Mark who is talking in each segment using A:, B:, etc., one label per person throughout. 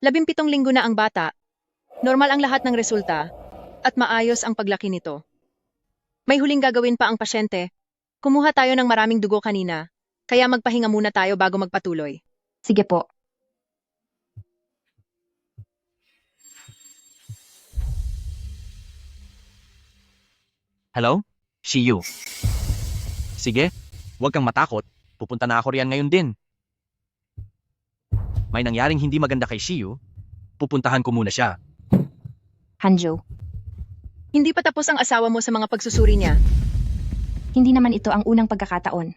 A: 17 linggo na ang bata. Normal ang lahat ng resulta at maayos ang paglaki nito. May huling gagawin pa ang pasyente. Kumuha tayo ng maraming dugo kanina, kaya magpahinga muna tayo bago magpatuloy.
B: Sige po.
C: Hello? Shiyu. Sige, huwag kang matakot. Pupunta na ako riyan ngayon din. May nangyaring hindi maganda kay Shiyu. Pupuntahan ko muna siya.
B: Hanjo,
A: Hindi pa tapos ang asawa mo sa mga pagsusuri niya.
B: hindi naman ito ang unang pagkakataon.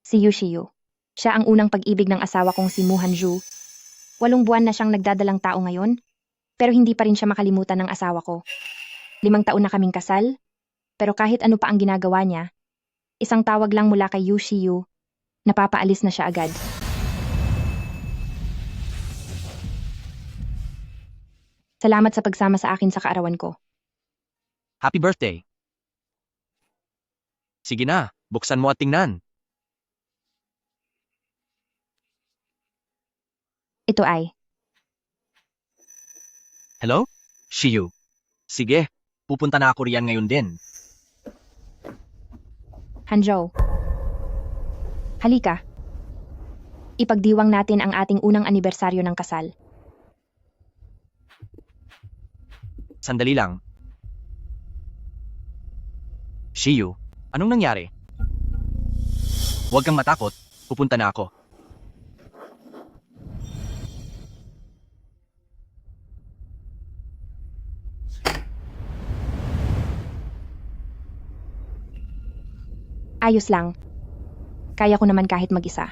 B: Si Yushiyu. Siya ang unang pag-ibig ng asawa kong si Mu Hanju. 8 buwan na siyang nagdadalang tao ngayon, pero hindi pa rin siya makalimutan ng asawa ko. 5 taon na kaming kasal, pero kahit ano pa ang ginagawa niya, isang tawag lang mula kay Yushiyu, napapaalis na siya agad. Salamat sa pagsama sa akin sa kaarawan ko.
C: Happy birthday! Sige na, buksan mo at tingnan.
B: Ito ay,
C: Hello? Shiyu. Sige, pupunta na ako riyan ngayon din.
B: Hanjo. Halika. Ipagdiwang natin ang ating unang anibersaryo ng kasal.
C: Sandali lang. Shiyu, anong nangyari? Huwag kang matakot, pupunta na ako.
B: Ayos lang. Kaya ko naman kahit mag-isa.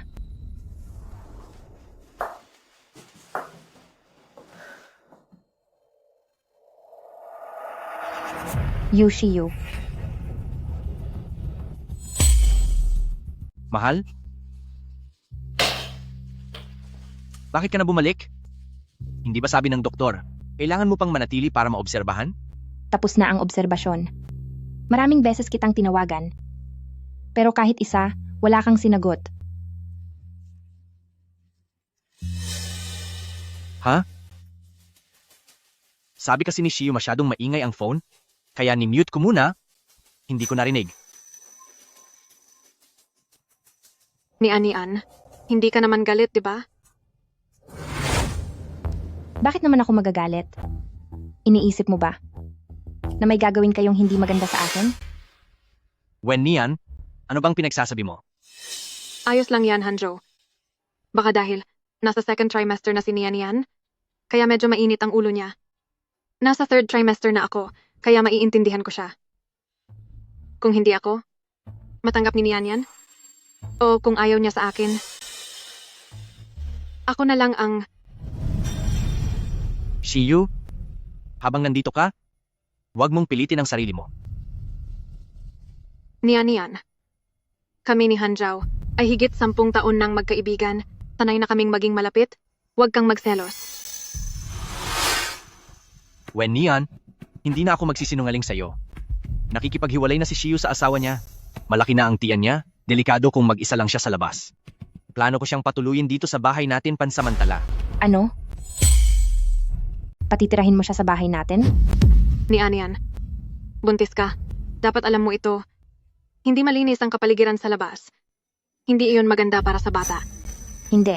B: Yushiyu.
C: Mahal? Bakit ka na bumalik? Hindi ba sabi ng doktor, kailangan mo pang manatili para maobserbahan?
B: Tapos na ang obserbasyon. Maraming beses kitang tinawagan. Pero kahit isa, wala kang sinagot.
C: Ha? Sabi kasi ni Shiyu masyadong maingay ang phone, kaya ni-mute ko muna, hindi ko narinig.
A: Ni Anian, hindi ka naman galit, di ba?
B: Bakit naman ako magagalit? Iniisip mo ba na may gagawin kayong hindi maganda sa akin?
C: When Nian, ano bang pinagsasabi mo?
A: Ayos lang yan, Hanjo. Baka dahil nasa second trimester na si Nian, kaya medyo mainit ang ulo niya. Nasa third trimester na ako, kaya maiintindihan ko siya. Kung hindi ako, matanggap ni Nian? O kung ayaw niya sa akin, ako na lang ang...
C: Shiyu, habang nandito ka, huwag mong pilitin ang sarili mo.
A: Nian. Kami ni Hanjao ay higit 10 taon nang magkaibigan. Sanay na kaming maging malapit. Huwag kang magselos.
C: When Nian, hindi na ako magsisinungaling sa'yo. Nakikipaghiwalay na si Shiyu sa asawa niya. Malaki na ang tiyan niya, delikado kung mag-isa lang siya sa labas. Plano ko siyang patuluyin dito sa bahay natin pansamantala.
B: Ano? Patitirahin mo siya sa bahay natin?
A: Ni Anian, buntis ka. Dapat alam mo ito. Hindi malinis ang kapaligiran sa labas. Hindi iyon maganda para sa bata.
B: Hindi.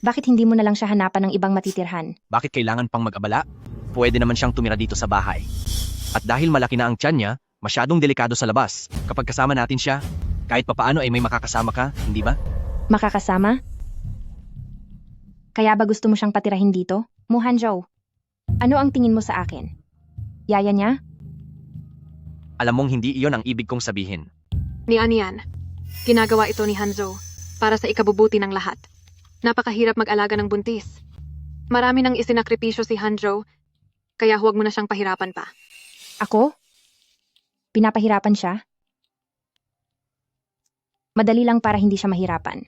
B: Bakit hindi mo na lang siya hanapan ng ibang matitirhan?
C: Bakit kailangan pang mag-abala? Pwede naman siyang tumira dito sa bahay. At dahil malaki na ang tiyan niya, masyadong delikado sa labas. Kapag kasama natin siya, kahit papaano ay may makakasama ka, hindi ba?
B: Makakasama? Kaya ba gusto mo siyang patirahin dito? Mu Hanjo, ano ang tingin mo sa akin? Yaya niya?
C: Alam mong hindi iyon ang ibig kong sabihin.
A: Ni Anian, ginagawa ito ni Hanzo para sa ikabubuti ng lahat. Napakahirap mag-alaga ng buntis. Marami nang isinakripisyo si Hanjo, kaya huwag mo na siyang pahirapan pa.
B: Ako? Pinapahirapan siya? Madali lang para hindi siya mahirapan.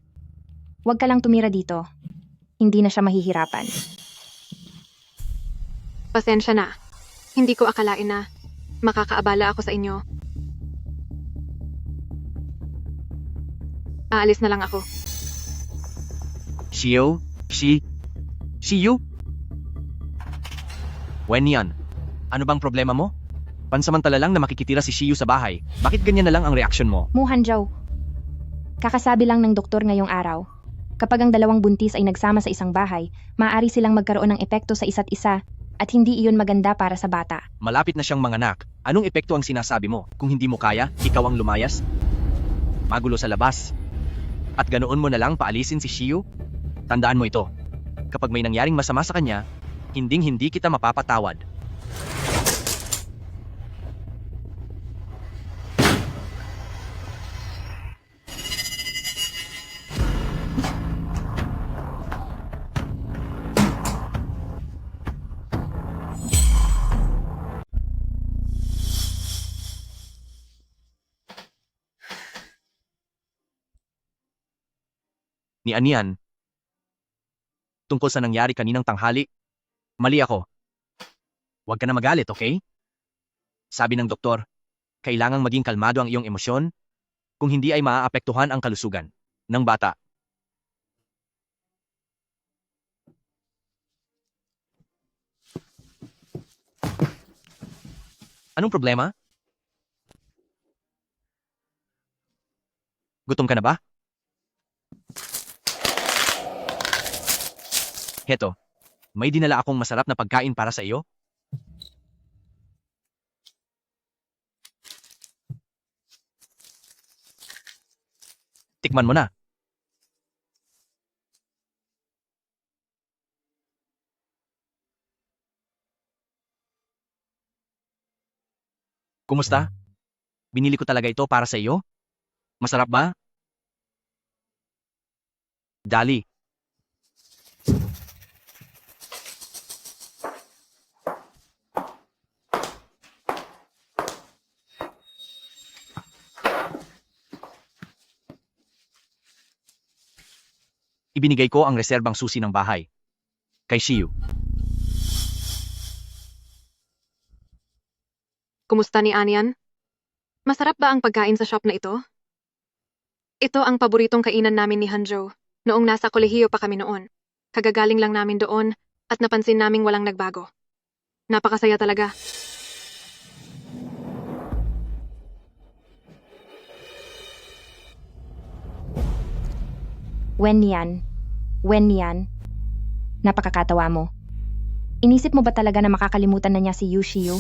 B: Huwag ka lang tumira dito. Hindi na siya mahihirapan.
A: Pasensya na. Hindi ko akalain na makakaabala ako sa inyo. Aalis na lang ako.
C: Shiyu? Shiyu? Wen Nian, ano bang problema mo? Pansamantala lang na makikitira si Shiyu sa bahay. Bakit ganyan na lang ang reaksyon mo?
B: Mu Hanzhou, kakasabi lang ng doktor ngayong araw. Kapag ang dalawang buntis ay nagsama sa isang bahay, maaari silang magkaroon ng epekto sa isa't isa at hindi iyon maganda para sa bata.
C: Malapit na siyang manganak. Anong epekto ang sinasabi mo? Kung hindi mo kaya, ikaw ang lumayas? Magulo sa labas. At ganoon mo na lang paalisin si Shiyu? Tandaan mo ito. Kapag may nangyaring masama sa kanya, hinding-hindi kita mapapatawad. Ni Anian, tungkol sa nangyari kaninang tanghali, mali ako. Huwag ka na magalit, okay? Sabi ng doktor, kailangang maging kalmado ang iyong emosyon, kung hindi ay maaapektuhan ang kalusugan ng bata. Anong problema? Gutom ka na ba? Heto, may dinala akong masarap na pagkain para sa iyo. Tikman mo na. Kumusta? Binili ko talaga ito para sa iyo? Masarap ba? Dali. Ibinigay ko ang reserbang susi ng bahay. Kay Shiyu.
A: Kumusta ni Anian? Masarap ba ang pagkain sa shop na ito? Ito ang paboritong kainan namin ni Hanzhou noong nasa kolehiyo pa kami noon. Kagagaling lang namin doon at napansin naming walang nagbago. Napakasaya talaga.
B: Wen Nian, napakakatawa mo. Inisip mo ba talaga na makakalimutan na niya si Yu Shiyu?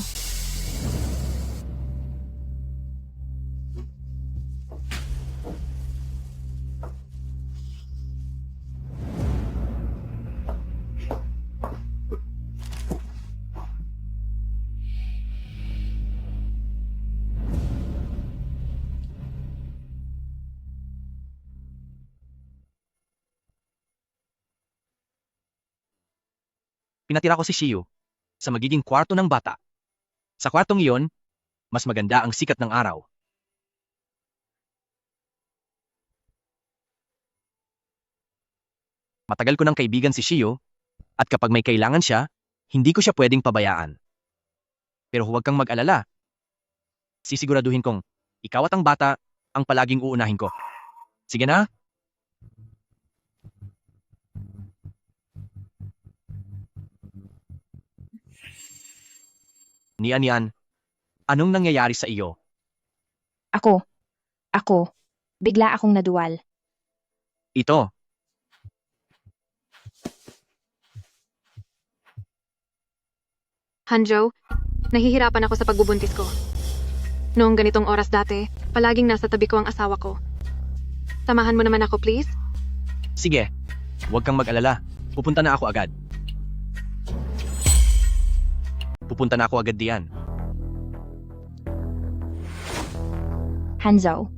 C: Pinatira ko si Shiyu sa magiging kwarto ng bata. Sa kwartong iyon, mas maganda ang sikat ng araw. Matagal ko ng kaibigan si Shiyu at kapag may kailangan siya, hindi ko siya pwedeng pabayaan. Pero huwag kang mag-alala. Sisiguraduhin kong ikaw at ang bata ang palaging uunahin ko. Sige na? Nian, anong nangyayari sa iyo?
B: Ako, bigla akong naduwal.
C: Ito,
A: Hanzhou, nahihirapan ako sa pagbubuntis ko. Noong ganitong oras dati, palaging nasa tabi ko ang asawa ko. Samahan mo naman ako, please?
C: sige. Huwag kang mag-alala. Pupunta na ako agad. Pupunta na ako agad diyan.
B: Hanzhou,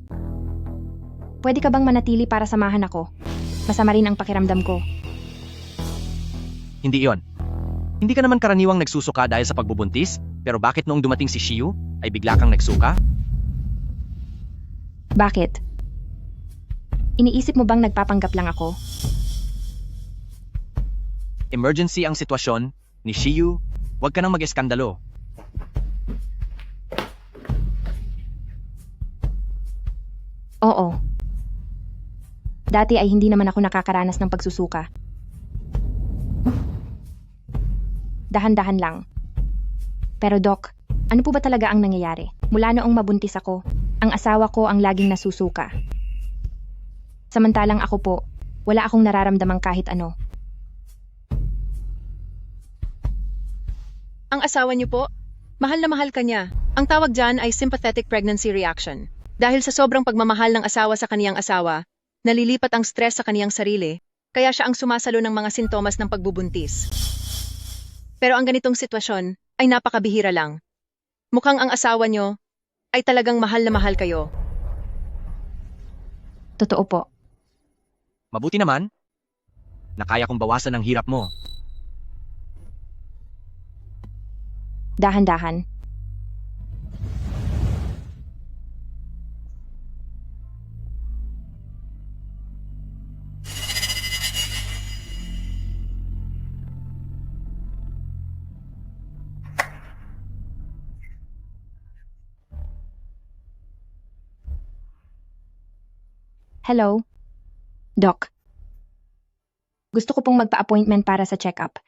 B: pwede ka bang manatili para samahan ako? Masama rin ang pakiramdam ko.
C: Hindi iyon. Hindi ka naman karaniwang nagsusuka dahil sa pagbubuntis, pero bakit noong dumating si Shiyu, ay bigla kang nagsuka?
B: Bakit? Iniisip mo bang nagpapanggap lang ako?
C: Emergency ang sitwasyon ni Shiyu, huwag ka nang mag-eskandalo.
B: Oo. Dati ay hindi naman ako nakakaranas ng pagsusuka. Dahan-dahan lang. Pero Doc, ano po ba talaga ang nangyayari? Mula noong mabuntis ako, ang asawa ko ang laging nasusuka. Samantalang ako po, wala akong nararamdamang kahit ano.
D: Ang asawa niyo po, mahal na mahal ka niya. Ang tawag dyan ay sympathetic pregnancy reaction. Dahil sa sobrang pagmamahal ng asawa sa kaniyang asawa, nalilipat ang stress sa kaniyang sarili, kaya siya ang sumasalo ng mga sintomas ng pagbubuntis. Pero ang ganitong sitwasyon ay napakabihira lang. Mukhang ang asawa niyo ay talagang mahal na mahal kayo.
B: Totoo po.
C: Mabuti naman. Nakaya kong bawasan ang hirap mo.
B: Dahan-dahan. Hello? Doc. Gusto ko pong magpa-appointment para sa check-up.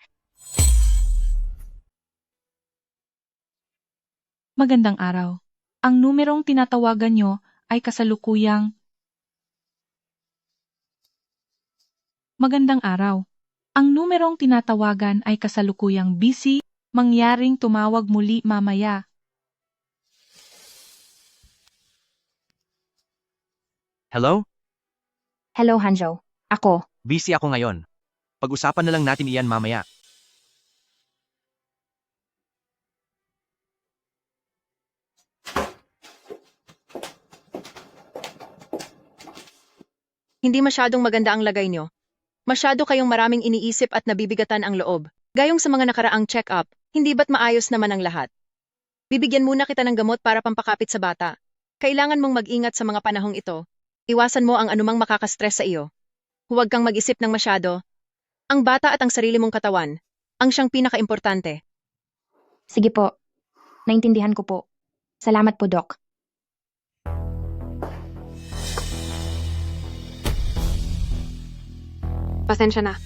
E: Magandang araw. Ang numerong tinatawagan nyo ay kasalukuyang... Magandang araw. Ang numerong tinatawagan ay kasalukuyang busy, mangyaring tumawag muli mamaya.
C: Hello?
B: Hello, Hanjo. Ako.
C: Busy ako ngayon. Pag-usapan na lang natin iyan mamaya.
D: Hindi masyadong maganda ang lagay niyo. Masyado kayong maraming iniisip at nabibigatan ang loob. Gayong sa mga nakaraang check-up, hindi ba't maayos naman ang lahat? Bibigyan muna kita ng gamot para pampakapit sa bata. Kailangan mong mag-ingat sa mga panahong ito. Iwasan mo ang anumang makakastress sa iyo. Huwag kang mag-isip ng masyado. Ang bata at ang sarili mong katawan, ang siyang pinaka-importante.
B: Sige po. Naintindihan ko po. Salamat po, Doc.
A: Pasensya na.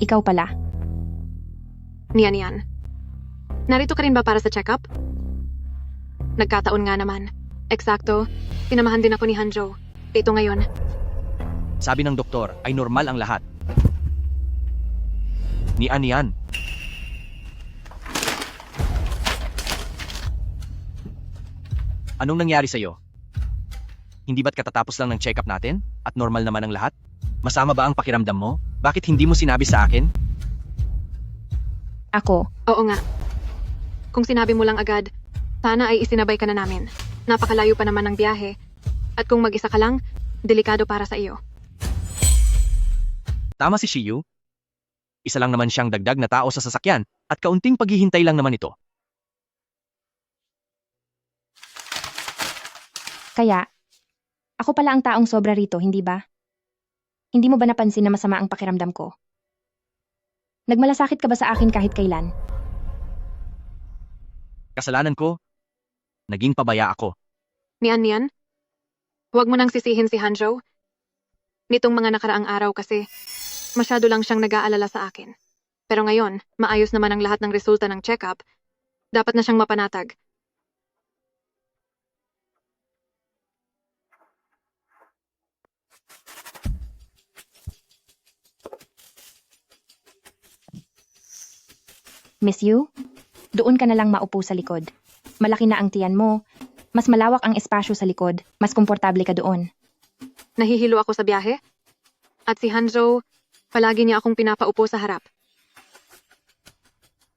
B: Ikaw pala.
A: Niyan. Narito ka rin ba para sa check-up? Nagkataon nga naman. Eksakto, pinamahan din ako ni Hanjo. Dito ngayon.
C: Sabi ng doktor ay normal ang lahat. Niyan. Anong nangyari sa'yo? Hindi ba't katatapos lang ng check-up natin? At normal naman ang lahat? Masama ba ang pakiramdam mo? Bakit hindi mo sinabi sa akin?
B: Ako.
A: Oo nga. Kung sinabi mo lang agad, sana ay isinabay ka na namin. Napakalayo pa naman ng biyahe. At kung mag-isa ka lang, delikado para sa iyo.
C: Tama si Shiyu. Isa lang naman siyang dagdag na tao sa sasakyan at kaunting paghihintay lang naman ito.
B: Kaya, ako pala ang taong sobra rito, hindi ba? Hindi mo ba napansin na masama ang pakiramdam ko? Nagmalasakit ka ba sa akin kahit kailan?
C: Kasalanan ko, naging pabaya ako.
A: Niyan. Huwag mo nang sisihin si Hanjo. Nitong mga nakaraang araw kasi, masyado lang siyang nag-aalala sa akin. Pero ngayon, maayos naman ang lahat ng resulta ng check-up. Dapat na siyang mapanatag.
B: Miss Yu, doon ka na lang maupo sa likod. Malaki na ang tiyan mo. Mas malawak ang espasyo sa likod. Mas komportable ka doon.
A: Nahihilo ako sa biyahe. At si Hanjo, palagi niya akong pinapaupo sa harap.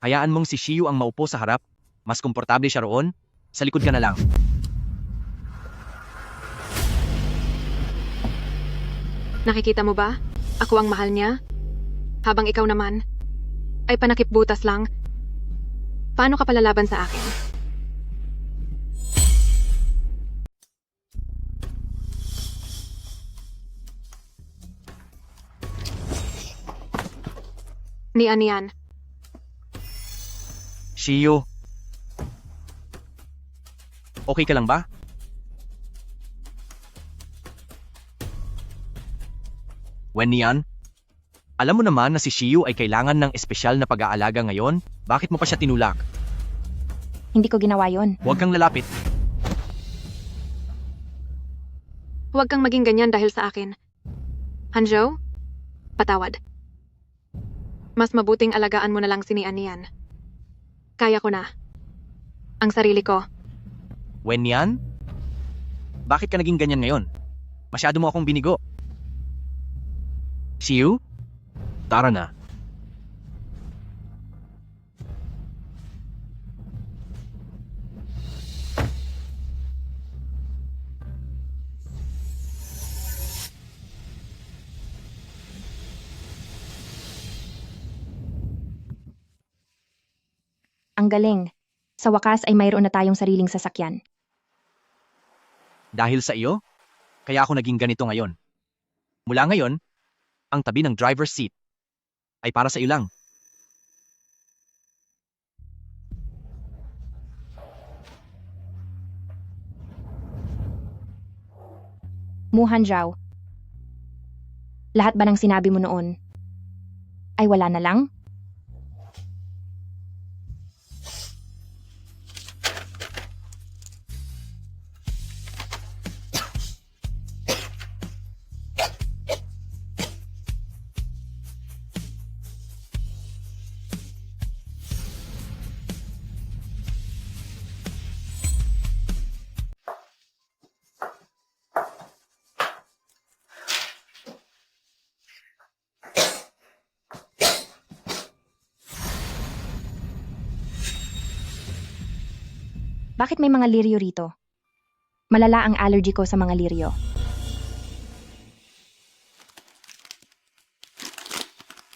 C: Hayaan mong si Shiyu ang maupo sa harap. Mas komportable siya roon. Sa likod ka na lang.
A: Nakikita mo ba? Ako ang mahal niya. Habang ikaw naman, ay panakipbutas lang. Paano ka palalaban sa akin? Niyan.
C: Shiyu. Okay ka lang ba? Niyan. Alam mo naman na si Shiyu ay kailangan ng espesyal na pag-aalaga ngayon? Bakit mo pa siya tinulak?
B: Hindi ko ginawa yon.
C: Huwag kang lalapit.
A: Huwag kang maging ganyan dahil sa akin. Hanjo, patawad. Mas mabuting alagaan mo na lang si Nian. Kaya ko na. Ang sarili ko.
C: Wen yan? Bakit ka naging ganyan ngayon? Masyado mo akong binigo. Shiyu? Tara na.
B: Ang galing. Sa wakas ay mayroon na tayong sariling sasakyan.
C: Dahil sa iyo, kaya ako naging ganito ngayon. Mula ngayon, ang tabi ng driver's seat ay para sa iyo lang.
B: Muhan Zhao. Lahat ba ng sinabi mo noon ay wala na lang? Bakit may mga liryo rito? Malala ang allergy ko sa mga liryo.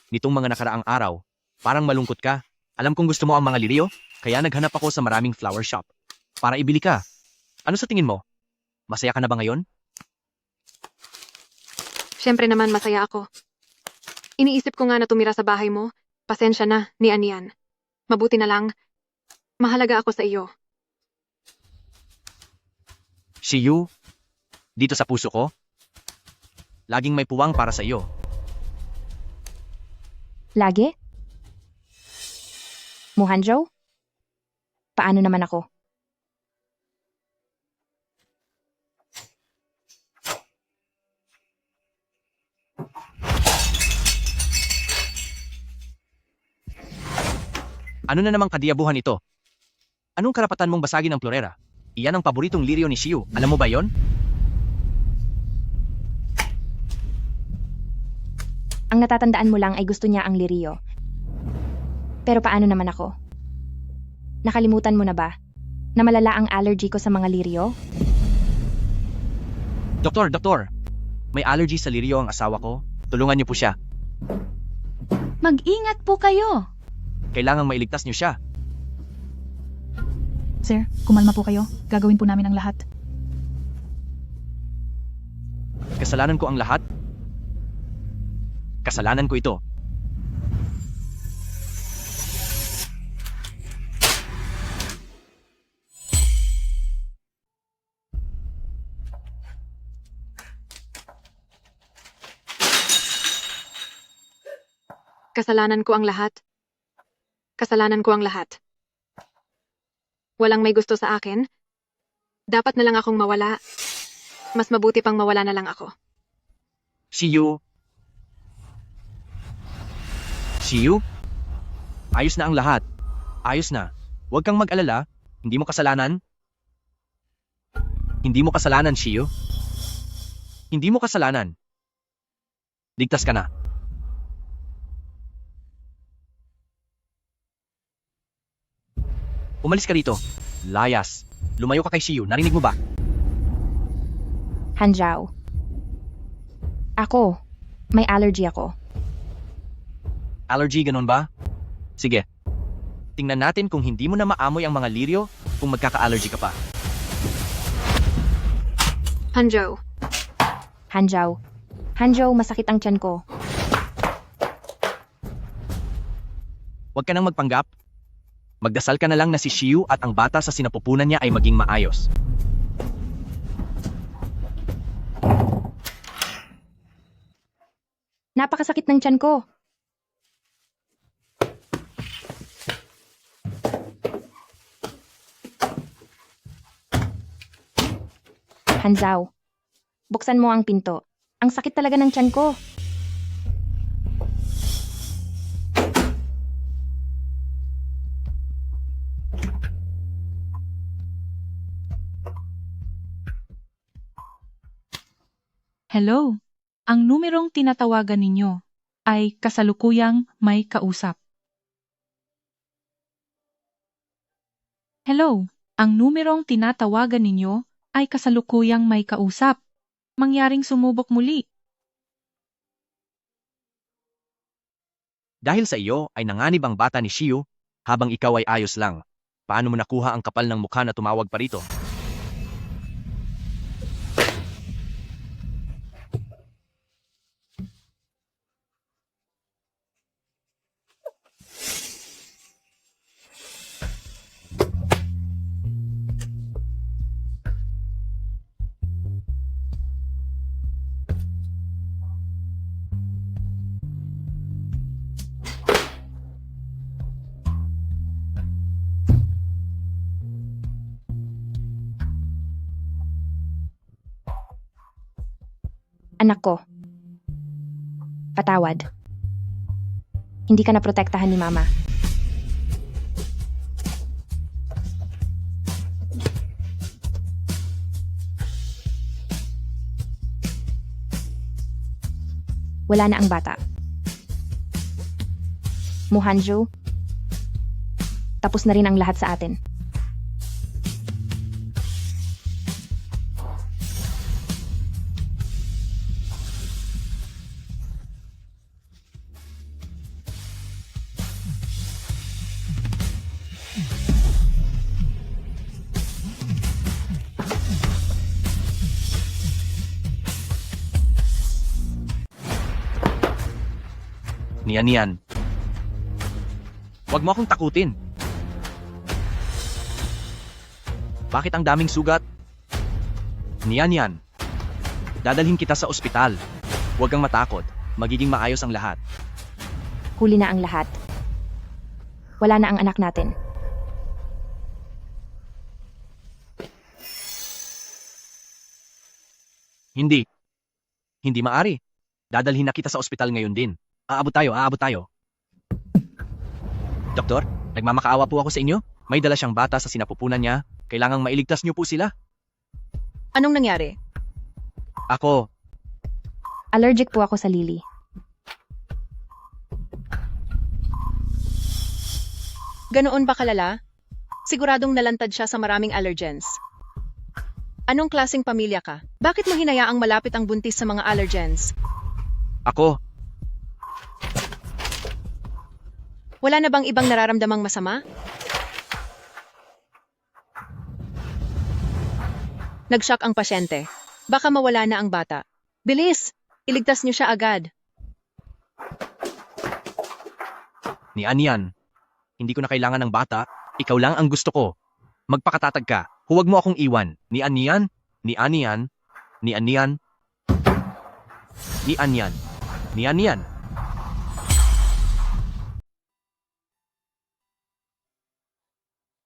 C: Nitong mga nakaraang araw, parang malungkot ka. Alam kong gusto mo ang mga liryo, kaya naghanap ako sa maraming flower shop. Para ibili ka. Ano sa tingin mo? Masaya ka na ba ngayon?
A: Siyempre naman masaya ako. Iniisip ko nga na tumira sa bahay mo. Pasensya na, Nian. Mabuti na lang. Mahalaga ako sa iyo.
C: Shiyu, dito sa puso ko, laging may puwang para sa iyo.
B: Lagi? Muhan Zhao? Paano naman ako?
C: Ano na namang kadiabuhan ito? Anong karapatan mong basagin ang florera? Iyan ang paboritong liryo ni Shiyu. Alam mo ba yon?
B: Ang natatandaan mo lang ay gusto niya ang liryo. Pero paano naman ako? Nakalimutan mo na ba na malala ang allergy ko sa mga liryo?
C: Doktor, may allergy sa liryo ang asawa ko. Tulungan niyo po siya.
E: Mag-ingat po kayo.
C: Kailangang mailigtas niyo siya.
E: Sir, kumalma po kayo. Gagawin po namin ang lahat.
C: Kasalanan ko ang lahat? Kasalanan ko ito.
A: Kasalanan ko ang lahat. Kasalanan ko ang lahat. Walang may gusto sa akin. Dapat na lang akong mawala. Mas mabuti pang mawala na lang ako.
C: Shiyu? Shiyu? Ayos na ang lahat. Ayos na. Huwag kang mag-alala. Hindi mo kasalanan. Hindi mo kasalanan, Shiyu. Hindi mo kasalanan. Ligtas ka na. Umalis ka rito. Layas. Lumayo ka kay Shiyu. Narinig mo ba?
B: Han Zhao. Ako. May allergy ako.
C: Allergy, ganun ba? Sige. Tingnan natin kung hindi mo na maamoy ang mga liryo kung magkaka-allergy ka pa.
A: Hanjo,
B: Han Zhao. Han Zhao, masakit ang tiyan ko.
C: Huwag ka nang magpanggap. Magdasal ka na lang na si Shiyu at ang bata sa sinapupunan niya ay maging maayos.
B: Napakasakit ng tiyan ko. Hanzao, buksan mo ang pinto. Ang sakit talaga ng tiyan ko.
E: Hello? Ang numerong tinatawagan ninyo ay kasalukuyang may kausap. Hello? Ang numerong tinatawagan ninyo ay kasalukuyang may kausap. Mangyaring sumubok muli.
C: Dahil sa iyo ay nanganib ang bata ni Shiyu, habang ikaw ay ayos lang. Paano mo nakuha ang kapal ng mukha na tumawag pa rito?
B: Anak ko. Patawad. Hindi ka naprotektahan ni Mama. Wala na ang bata. Muhanju, tapos na rin ang lahat sa atin.
C: Nian. Huwag mo akong takutin. Bakit ang daming sugat? Nian. Dadalhin kita sa ospital. Huwag kang matakot. Magiging maayos ang lahat.
B: Huli na ang lahat. Wala na ang anak natin.
C: Hindi. Hindi maari. Dadalhin na kita sa ospital ngayon din. Aabot tayo. Doktor, nagmamakaawa po ako sa inyo. May dala siyang bata sa sinapupunan niya. Kailangang mailigtas niyo po sila.
D: Anong nangyari?
C: Ako,
B: Allergic po ako sa lili.
D: Ganoon ba kalala? Siguradong nalantad siya sa maraming allergens. Anong klaseng pamilya ka? Bakit mo hinayaang malapit ang buntis sa mga allergens?
C: ako,
D: Wala na bang ibang nararamdamang masama? Nag-shock ang pasyente. Baka mawala na ang bata. Bilis! Iligtas niyo siya agad.
C: Nian. Hindi ko na kailangan ng bata. Ikaw lang ang gusto ko. Magpakatatag ka. Huwag mo akong iwan. Nian.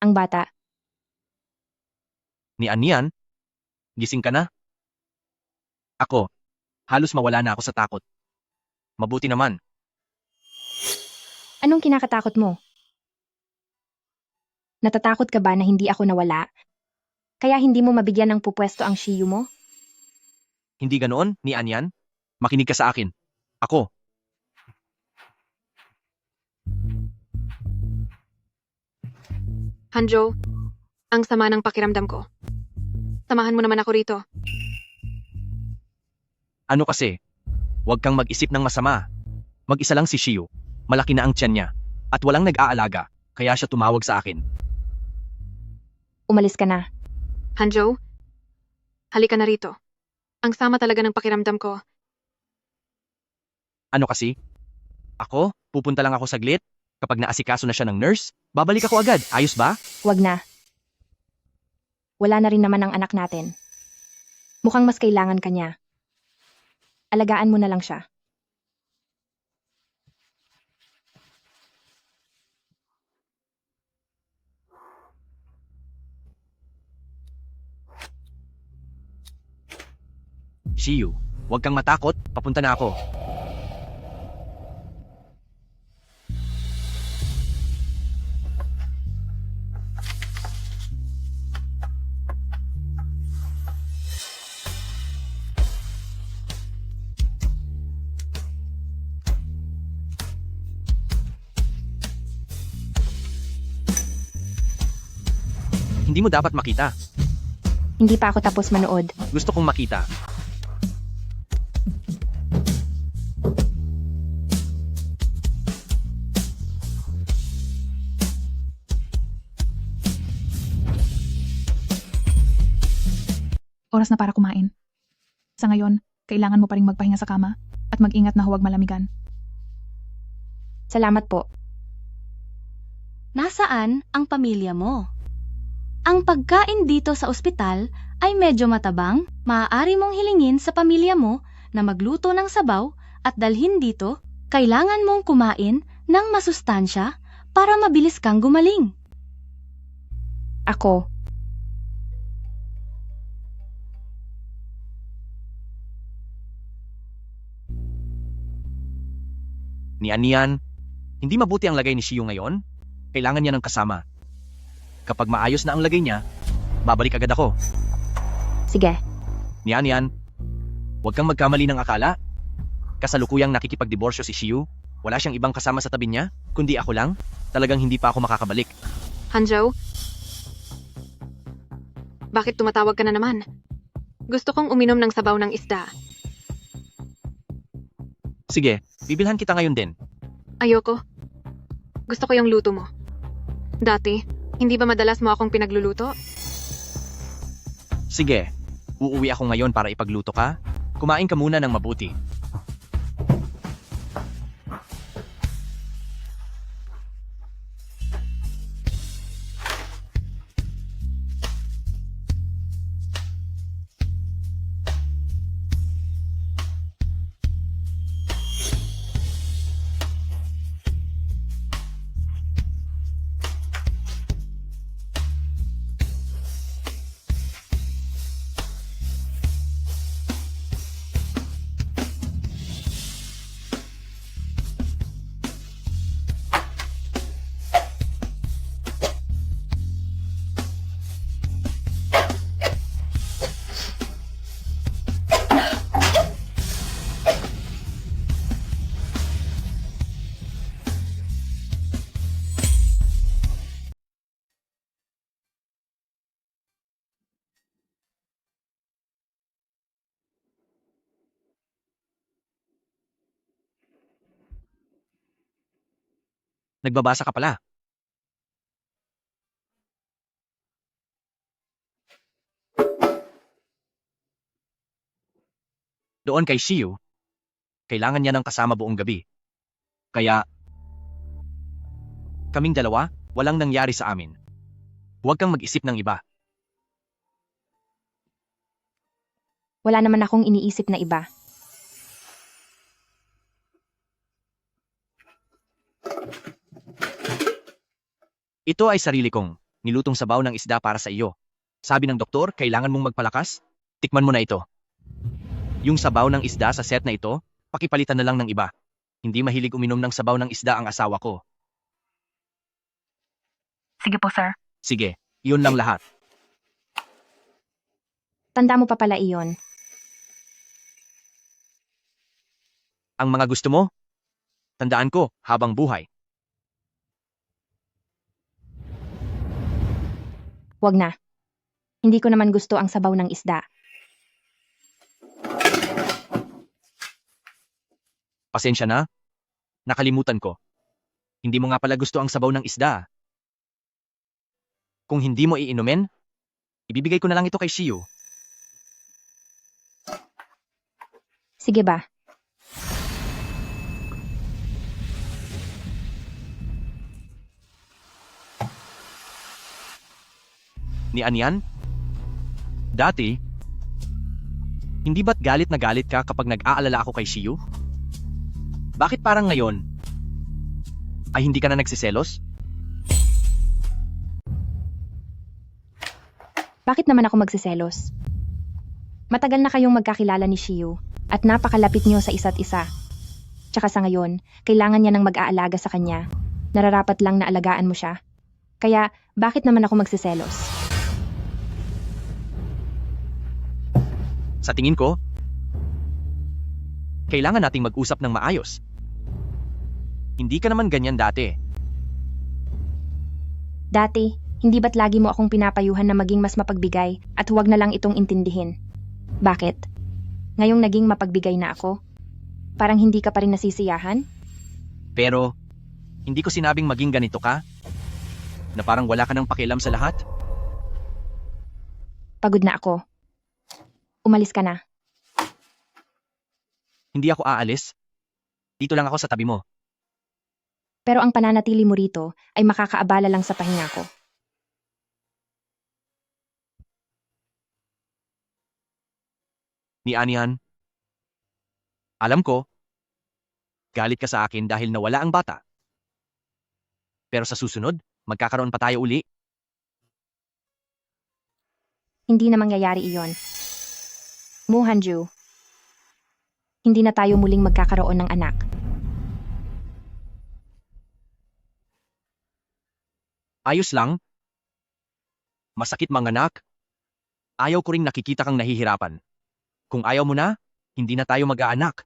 B: Ang bata.
C: Nian. Gising ka na? Ako. Halos mawala na ako sa takot. Mabuti naman.
B: Anong kinakatakot mo? Natatakot ka ba na hindi ako nawala? Kaya hindi mo mabigyan ng pupwesto ang Shiyu mo?
C: Hindi ganoon, Nian. Makinig ka sa akin. Ako.
A: Hanjo, ang sama ng pakiramdam ko. Samahan mo naman ako rito.
C: Ano kasi? Huwag kang mag-isip ng masama. Mag-isa lang si Shiyu. Malaki na ang tiyan niya. At walang nag-aalaga. Kaya siya tumawag sa akin.
B: Umalis ka na.
A: Hanjo, halika na rito. Ang sama talaga ng pakiramdam ko.
C: Ano kasi? Ako? Pupunta lang ako saglit? Kapag naasikaso na siya ng nurse, babalik ako agad. Ayos ba?
B: Wag na. Wala na rin naman ang anak natin. Mukhang mas kailangan ka niya. Alagaan mo na lang siya.
C: Shiyu, huwag kang matakot, papunta na ako. Hindi mo dapat makita.
B: Hindi pa ako tapos manood.
C: Gusto kong makita.
F: Oras na para kumain. Sa ngayon, kailangan mo pa ring magpahinga sa kama at mag-ingat na huwag malamigan.
B: Salamat po.
G: Nasaan ang pamilya mo? Ang pagkain dito sa ospital ay medyo matabang. Maaari mong hilingin sa pamilya mo na magluto ng sabaw at dalhin dito. Kailangan mong kumain ng masustansya para mabilis kang gumaling.
B: Ako.
C: Ni Anian, hindi mabuti ang lagay ni Shiyu ngayon. Kailangan niya ng kasama. Kapag maayos na ang lagay niya, babalik agad ako.
B: Sige.
C: Ni Anian, huwag kang magkamali ng akala. Kasalukuyang nakikipagdiborsyo si Shiyu. Wala siyang ibang kasama sa tabi niya, kundi ako lang. Talagang hindi pa ako makakabalik.
A: Hanjo? Bakit tumatawag ka na naman? Gusto kong uminom ng sabaw ng isda.
C: Sige, bibilhan kita ngayon din.
A: Ayoko. Gusto ko yung luto mo. Dati, hindi ba madalas mo akong pinagluluto?
C: Sige, uuwi ako ngayon para ipagluto ka. Kumain ka muna ng mabuti. Nagbabasa ka pala. Doon kay Shiyu, kailangan niya ng kasama buong gabi. Kaya, kaming dalawa, walang nangyari sa amin. Huwag kang mag-isip ng iba.
B: Wala naman akong iniisip na iba.
C: Ito ay sarili kong nilutong sabaw ng isda para sa iyo. Sabi ng doktor, kailangan mong magpalakas? Tikman mo na ito. Yung sabaw ng isda sa set na ito, pakipalitan na lang ng iba. Hindi mahilig uminom ng sabaw ng isda ang asawa ko.
F: Sige po, sir.
C: Sige, iyon lang lahat.
B: Tanda mo pa pala iyon.
C: Ang mga gusto mo, tandaan ko habang buhay.
B: Wag na. Hindi ko naman gusto ang sabaw ng isda.
C: Pasensya na. Nakalimutan ko. Hindi mo nga pala gusto ang sabaw ng isda. Kung hindi mo iinumin, ibibigay ko na lang ito kay Shiyu.
B: Sige ba?
C: Ni Anian? Dati, hindi ba't galit na galit ka kapag nag-aalala ako kay Shiyu? Bakit parang ngayon, ay hindi ka na nagsiselos?
B: Bakit naman ako magsiselos? Matagal na kayong magkakilala ni Shiyu at napakalapit niyo sa isa't isa. Tsaka sa ngayon, kailangan niya ng mag-aalaga sa kanya. Nararapat lang na alagaan mo siya. Kaya, bakit naman ako magsiselos?
C: Sa tingin ko, kailangan nating mag-usap ng maayos. Hindi ka naman ganyan dati.
B: Dati, hindi ba't lagi mo akong pinapayuhan na maging mas mapagbigay at huwag na lang itong intindihin? Bakit? Ngayong naging mapagbigay na ako, parang hindi ka pa rin nasisiyahan?
C: Pero, hindi ko sinabing maging ganito ka? Na parang wala ka ng pakialam sa lahat?
B: Pagod na ako. Umalis ka na.
C: Hindi ako aalis. Dito lang ako sa tabi mo.
B: Pero ang pananatili mo rito ay makakaabala lang sa pahinga ko.
C: Ni Anian, alam ko, galit ka sa akin dahil nawala ang bata. Pero sa susunod, magkakaroon pa tayo uli.
B: Hindi na mangyayari iyon. Muhanju, hindi na tayo muling magkakaroon ng anak.
C: Ayos lang. Masakit manganak. Ayaw ko ring nakikita kang nahihirapan. Kung ayaw mo na, hindi na tayo mag-aanak.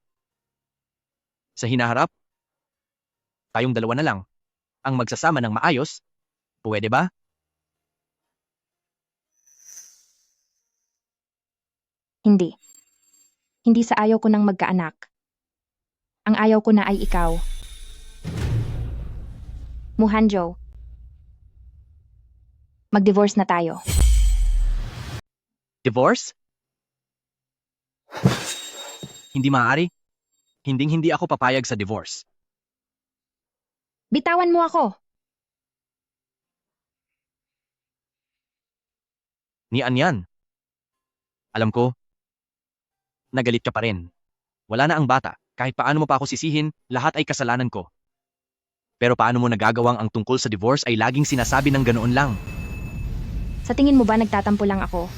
C: Sa hinaharap, tayong dalawa na lang. Ang magsasama ng maayos. Pwede ba?
B: Hindi. Hindi sa ayaw ko ng magkaanak. Ang ayaw ko na ay ikaw. Muhanjo, mag-divorce na tayo.
C: Divorce? Hindi maaari. Hinding-hindi ako papayag sa divorce.
B: Bitawan mo ako.
C: Ni Anyan. Alam ko, nagalit ka pa rin. Wala na ang bata. Kahit paano mo pa ako sisihin, lahat ay kasalanan ko. Pero paano mo nagagawang ang tungkol sa divorce ay laging sinasabi ng ganoon lang?
B: Sa tingin mo ba nagtatampo lang ako?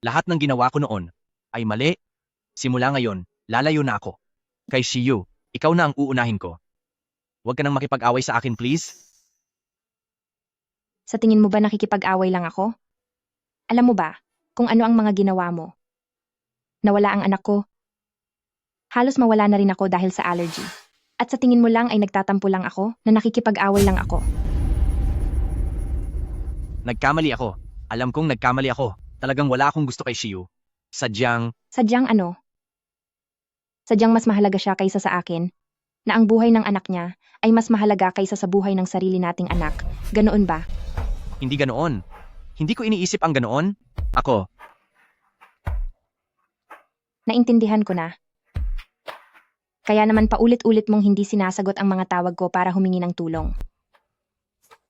C: Lahat ng ginawa ko noon ay mali. Simula ngayon, lalayo na ako. Kay Shiyu, ikaw na ang uunahin ko. Huwag ka nang makipag-away sa akin, please.
B: Sa tingin mo ba nakikipag-away lang ako? Alam mo ba kung ano ang mga ginawa mo? Nawala ang anak ko. Halos mawala na rin ako dahil sa allergy. At sa tingin mo lang ay nagtatampo lang ako na nakikipag-away lang ako.
C: Nagkamali ako. Alam kong nagkamali ako. Talagang wala akong gusto kay Shiyu. Sadyang,
B: Sadyang ano? Sadyang mas mahalaga siya kaysa sa akin. Na ang buhay ng anak niya ay mas mahalaga kaysa sa buhay ng sarili nating anak. Ganoon ba?
C: hindi ganoon. Hindi ko iniisip ang ganoon. Ako,
B: Naintindihan ko na. Kaya naman paulit-ulit mong hindi sinasagot ang mga tawag ko para humingi ng tulong.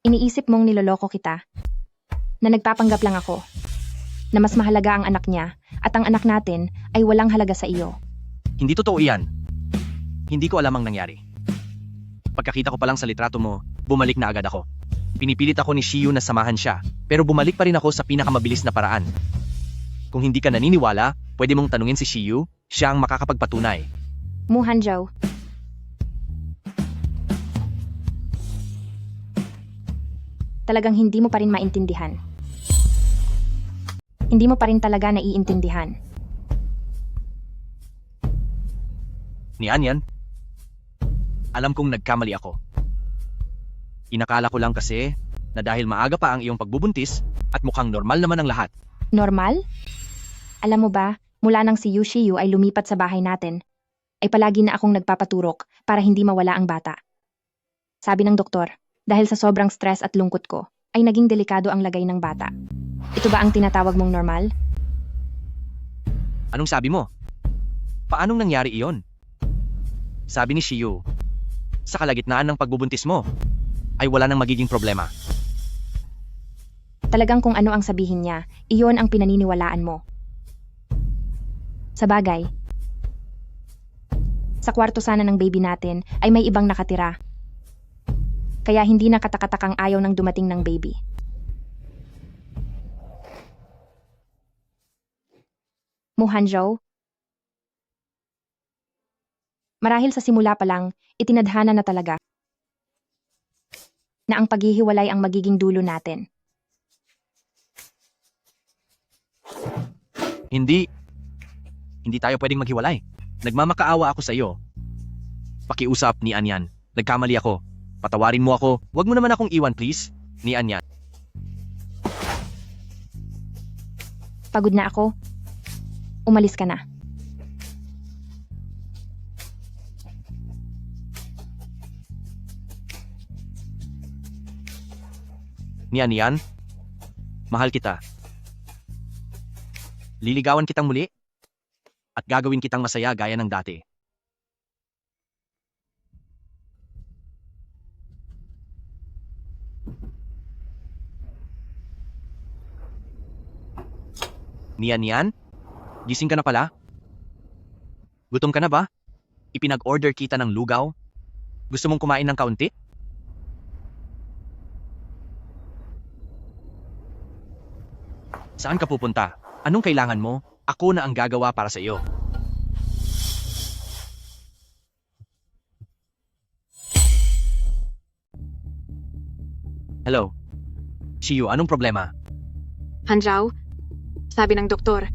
B: Iniisip mong niloloko kita. Na nagpapanggap lang ako. Na mas mahalaga ang anak niya at ang anak natin ay walang halaga sa iyo.
C: hindi totoo iyan. Hindi ko alam ang nangyari. Pagkakita ko pa lang sa litrato mo, bumalik na agad ako. Pinipilit ako ni Shiyu na samahan siya, pero bumalik pa rin ako sa pinakamabilis na paraan. Kung hindi ka naniniwala, pwede mong tanungin si Shiyu, siya ang makakapagpatunay.
B: Muhanjo. Talagang hindi mo pa rin maintindihan. Hindi mo pa rin talaga naiintindihan.
C: Ni Anyan, alam kong nagkamali ako. Inakala ko lang kasi na dahil maaga pa ang iyong pagbubuntis at mukhang normal naman ang lahat.
B: Normal? Alam mo ba, mula nang si Yushiyu ay lumipat sa bahay natin, ay palagi na akong nagpapaturok para hindi mawala ang bata. Sabi ng doktor, dahil sa sobrang stress at lungkot ko, ay naging delikado ang lagay ng bata. Ito ba ang tinatawag mong normal?
C: Anong sabi mo? Paanong nangyari iyon? Sabi ni Shiyu, sa kalagitnaan ng pagbubuntis mo, ay wala nang magiging problema.
B: Talagang kung ano ang sabihin niya, iyon ang pinaniniwalaan mo. Sa bagay, sa kwarto sana ng baby natin ay may ibang nakatira. Kaya hindi na katakatakang ayaw ng dumating ng baby. Muhanjo? Marahil sa simula pa lang, itinadhana na talaga na ang paghihiwalay ang magiging dulo natin.
C: Hindi. Hindi tayo pwedeng maghiwalay. Nagmamakaawa ako sa iyo. Pakiusap ni Anyan. Nagkamali ako. Patawarin mo ako. Huwag mo naman akong iwan, please. Ni Anyan.
B: Pagod na ako. Umalis ka na.
C: Ni Anyan. Mahal kita. Liligawan kitang muli. At gagawin kitang masaya gaya ng dati. Nian, gising ka na pala? Gutom ka na ba? Ipinag-order kita ng lugaw? Gusto mong kumain ng kaunti? Saan ka pupunta? Anong kailangan mo? Ako na ang gagawa para sa iyo. Hello? Shiyu, anong problema?
A: Hanjao, sabi ng doktor,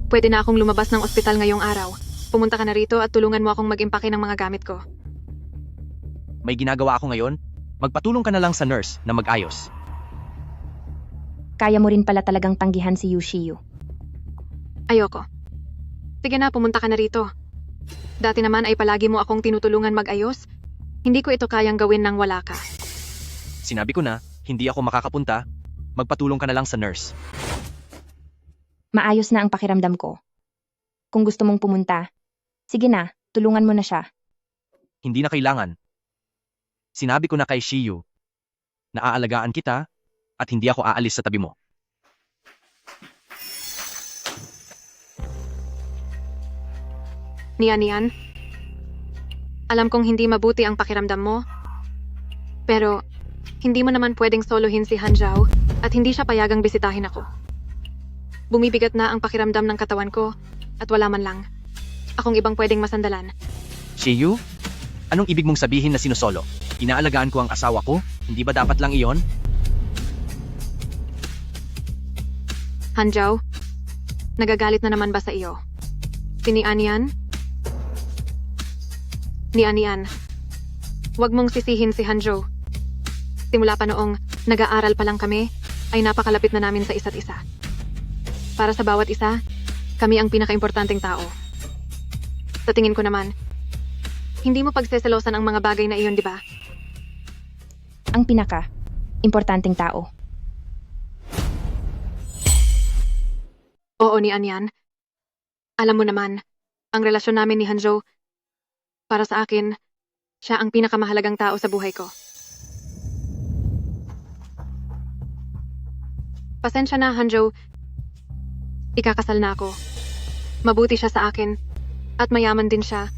A: pwede na akong lumabas ng ospital ngayong araw. Pumunta ka na rito at tulungan mo akong mag-impake ng mga gamit ko.
C: May ginagawa ako ngayon? Magpatulong ka na lang sa nurse na mag-ayos.
B: Kaya mo rin pala talagang tanggihan si Yushiyu.
A: Ayoko. Sige na, pumunta ka na rito. Dati naman ay palagi mo akong tinutulungan mag-ayos. Hindi ko ito kayang gawin nang wala ka.
C: Sinabi ko na, hindi ako makakapunta. Magpatulong ka na lang sa nurse.
B: Maayos na ang pakiramdam ko. Kung gusto mong pumunta, sige na, tulungan mo na siya.
C: Hindi na kailangan. Sinabi ko na kay Shiyu na aalagaan kita at hindi ako aalis sa tabi mo.
A: Nian, alam kong hindi mabuti ang pakiramdam mo. Pero, hindi mo naman pwedeng solohin si Hanjao at hindi siya payagang bisitahin ako. Bumibigat na ang pakiramdam ng katawan ko at wala man lang akong ibang pwedeng masandalan.
C: Shiyu? Anong ibig mong sabihin na sinusolo? Inaalagaan ko ang asawa ko? Hindi ba dapat lang iyon?
A: Hanjao, nagagalit na naman ba sa iyo? Si Nian? Nian, huwag mong sisihin si Hanjo. Simula pa noong nag-aaral pa lang kami, ay napakalapit na namin sa isa't isa. Para sa bawat isa, kami ang pinakaimportanteng tao. Sa tingin ko naman, hindi mo pagseselosan ang mga bagay na iyon, di ba?
B: Ang importanteng tao.
A: Oo, Nian. Alam mo naman, ang relasyon namin ni Hanjo, para sa akin, siya ang pinakamahalagang tao sa buhay ko. Pasensya na, Hanjo. Ikakasal na ako. Mabuti siya sa akin, at mayaman din siya.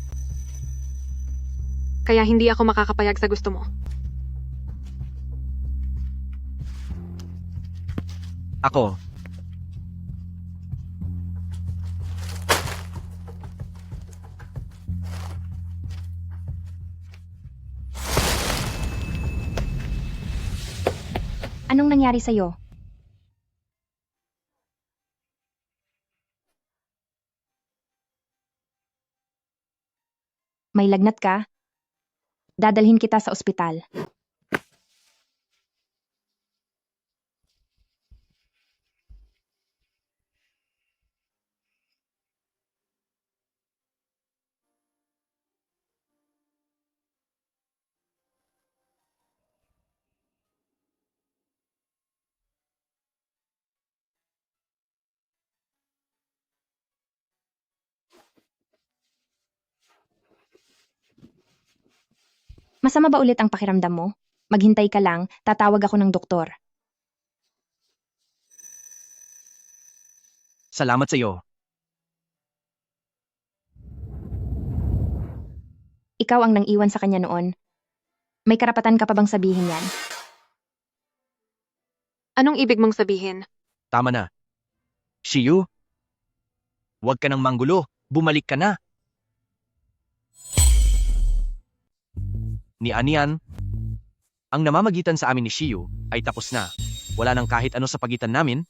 A: Kaya hindi ako makakapayag sa gusto mo.
C: Ako.
B: Anong nangyari sa'yo? May lagnat ka? Dadalhin kita sa ospital. Masama ba ulit ang pakiramdam mo? Maghintay ka lang, tatawag ako ng doktor.
C: Salamat sa iyo.
B: Ikaw ang nang-iwan sa kanya noon. May karapatan ka pa bang sabihin yan?
A: Anong ibig mong sabihin?
C: Tama na. Shiyu? Huwag ka nang manggulo. Bumalik ka na. Ni Anian, ang namamagitan sa amin ni Shiyu ay tapos na. Wala nang kahit ano sa pagitan namin,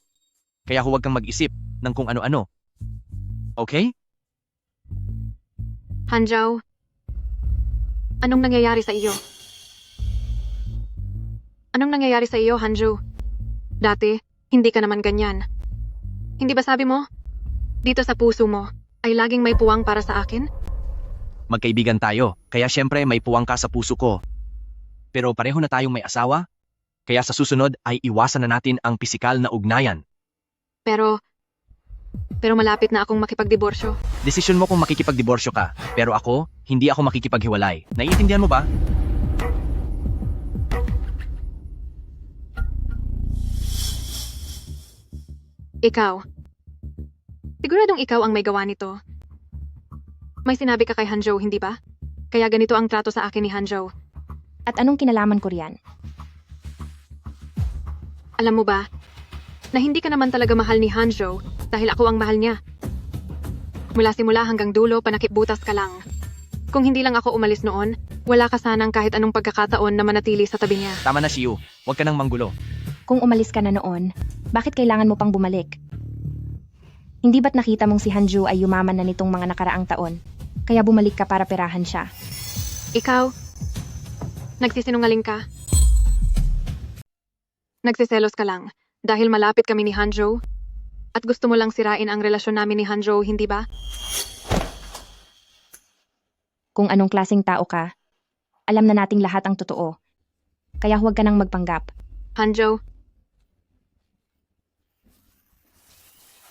C: kaya huwag kang mag-isip ng kung ano-ano. Okay?
A: Hanjo, anong nangyayari sa iyo? Anong nangyayari sa iyo, Hanjo? Dati, hindi ka naman ganyan. Hindi ba sabi mo, dito sa puso mo, ay laging may puwang para sa akin?
C: Magkaibigan tayo, kaya syempre may puwang ka sa puso ko. Pero pareho na tayong may asawa, kaya sa susunod ay iwasan na natin ang pisikal na ugnayan.
A: Pero malapit na akong makipagdiborsyo.
C: Desisyon mo kung makikipagdiborsyo ka, pero ako, hindi ako makikipaghiwalay. Naiintindihan mo ba?
A: Ikaw. Siguradong ikaw ang may gawa nito. May sinabi ka kay Hanjo, hindi ba? Kaya ganito ang trato sa akin ni Hanjo.
B: At anong kinalaman ko riyan?
A: Alam mo ba, na hindi ka naman talaga mahal ni Hanjo dahil ako ang mahal niya. Mula simula hanggang dulo, panakipbutas ka lang. Kung hindi lang ako umalis noon, wala ka sanang kahit anong pagkakataon na manatili sa tabi niya.
C: Tama na, Shiyu. Huwag ka nang manggulo.
B: Kung umalis ka na noon, bakit kailangan mo pang bumalik? Hindi ba't nakita mong si Hanju ay yumaman na nitong mga nakaraang taon? Kaya bumalik ka para perahan siya.
A: Ikaw, nagsisinungaling ka. Nagsiselos ka lang dahil malapit kami ni Hanjo at gusto mo lang sirain ang relasyon namin ni Hanjo, hindi ba?
B: Kung anong klaseng tao ka, alam na nating lahat ang totoo. Kaya huwag ka nang magpanggap.
A: Hanjo,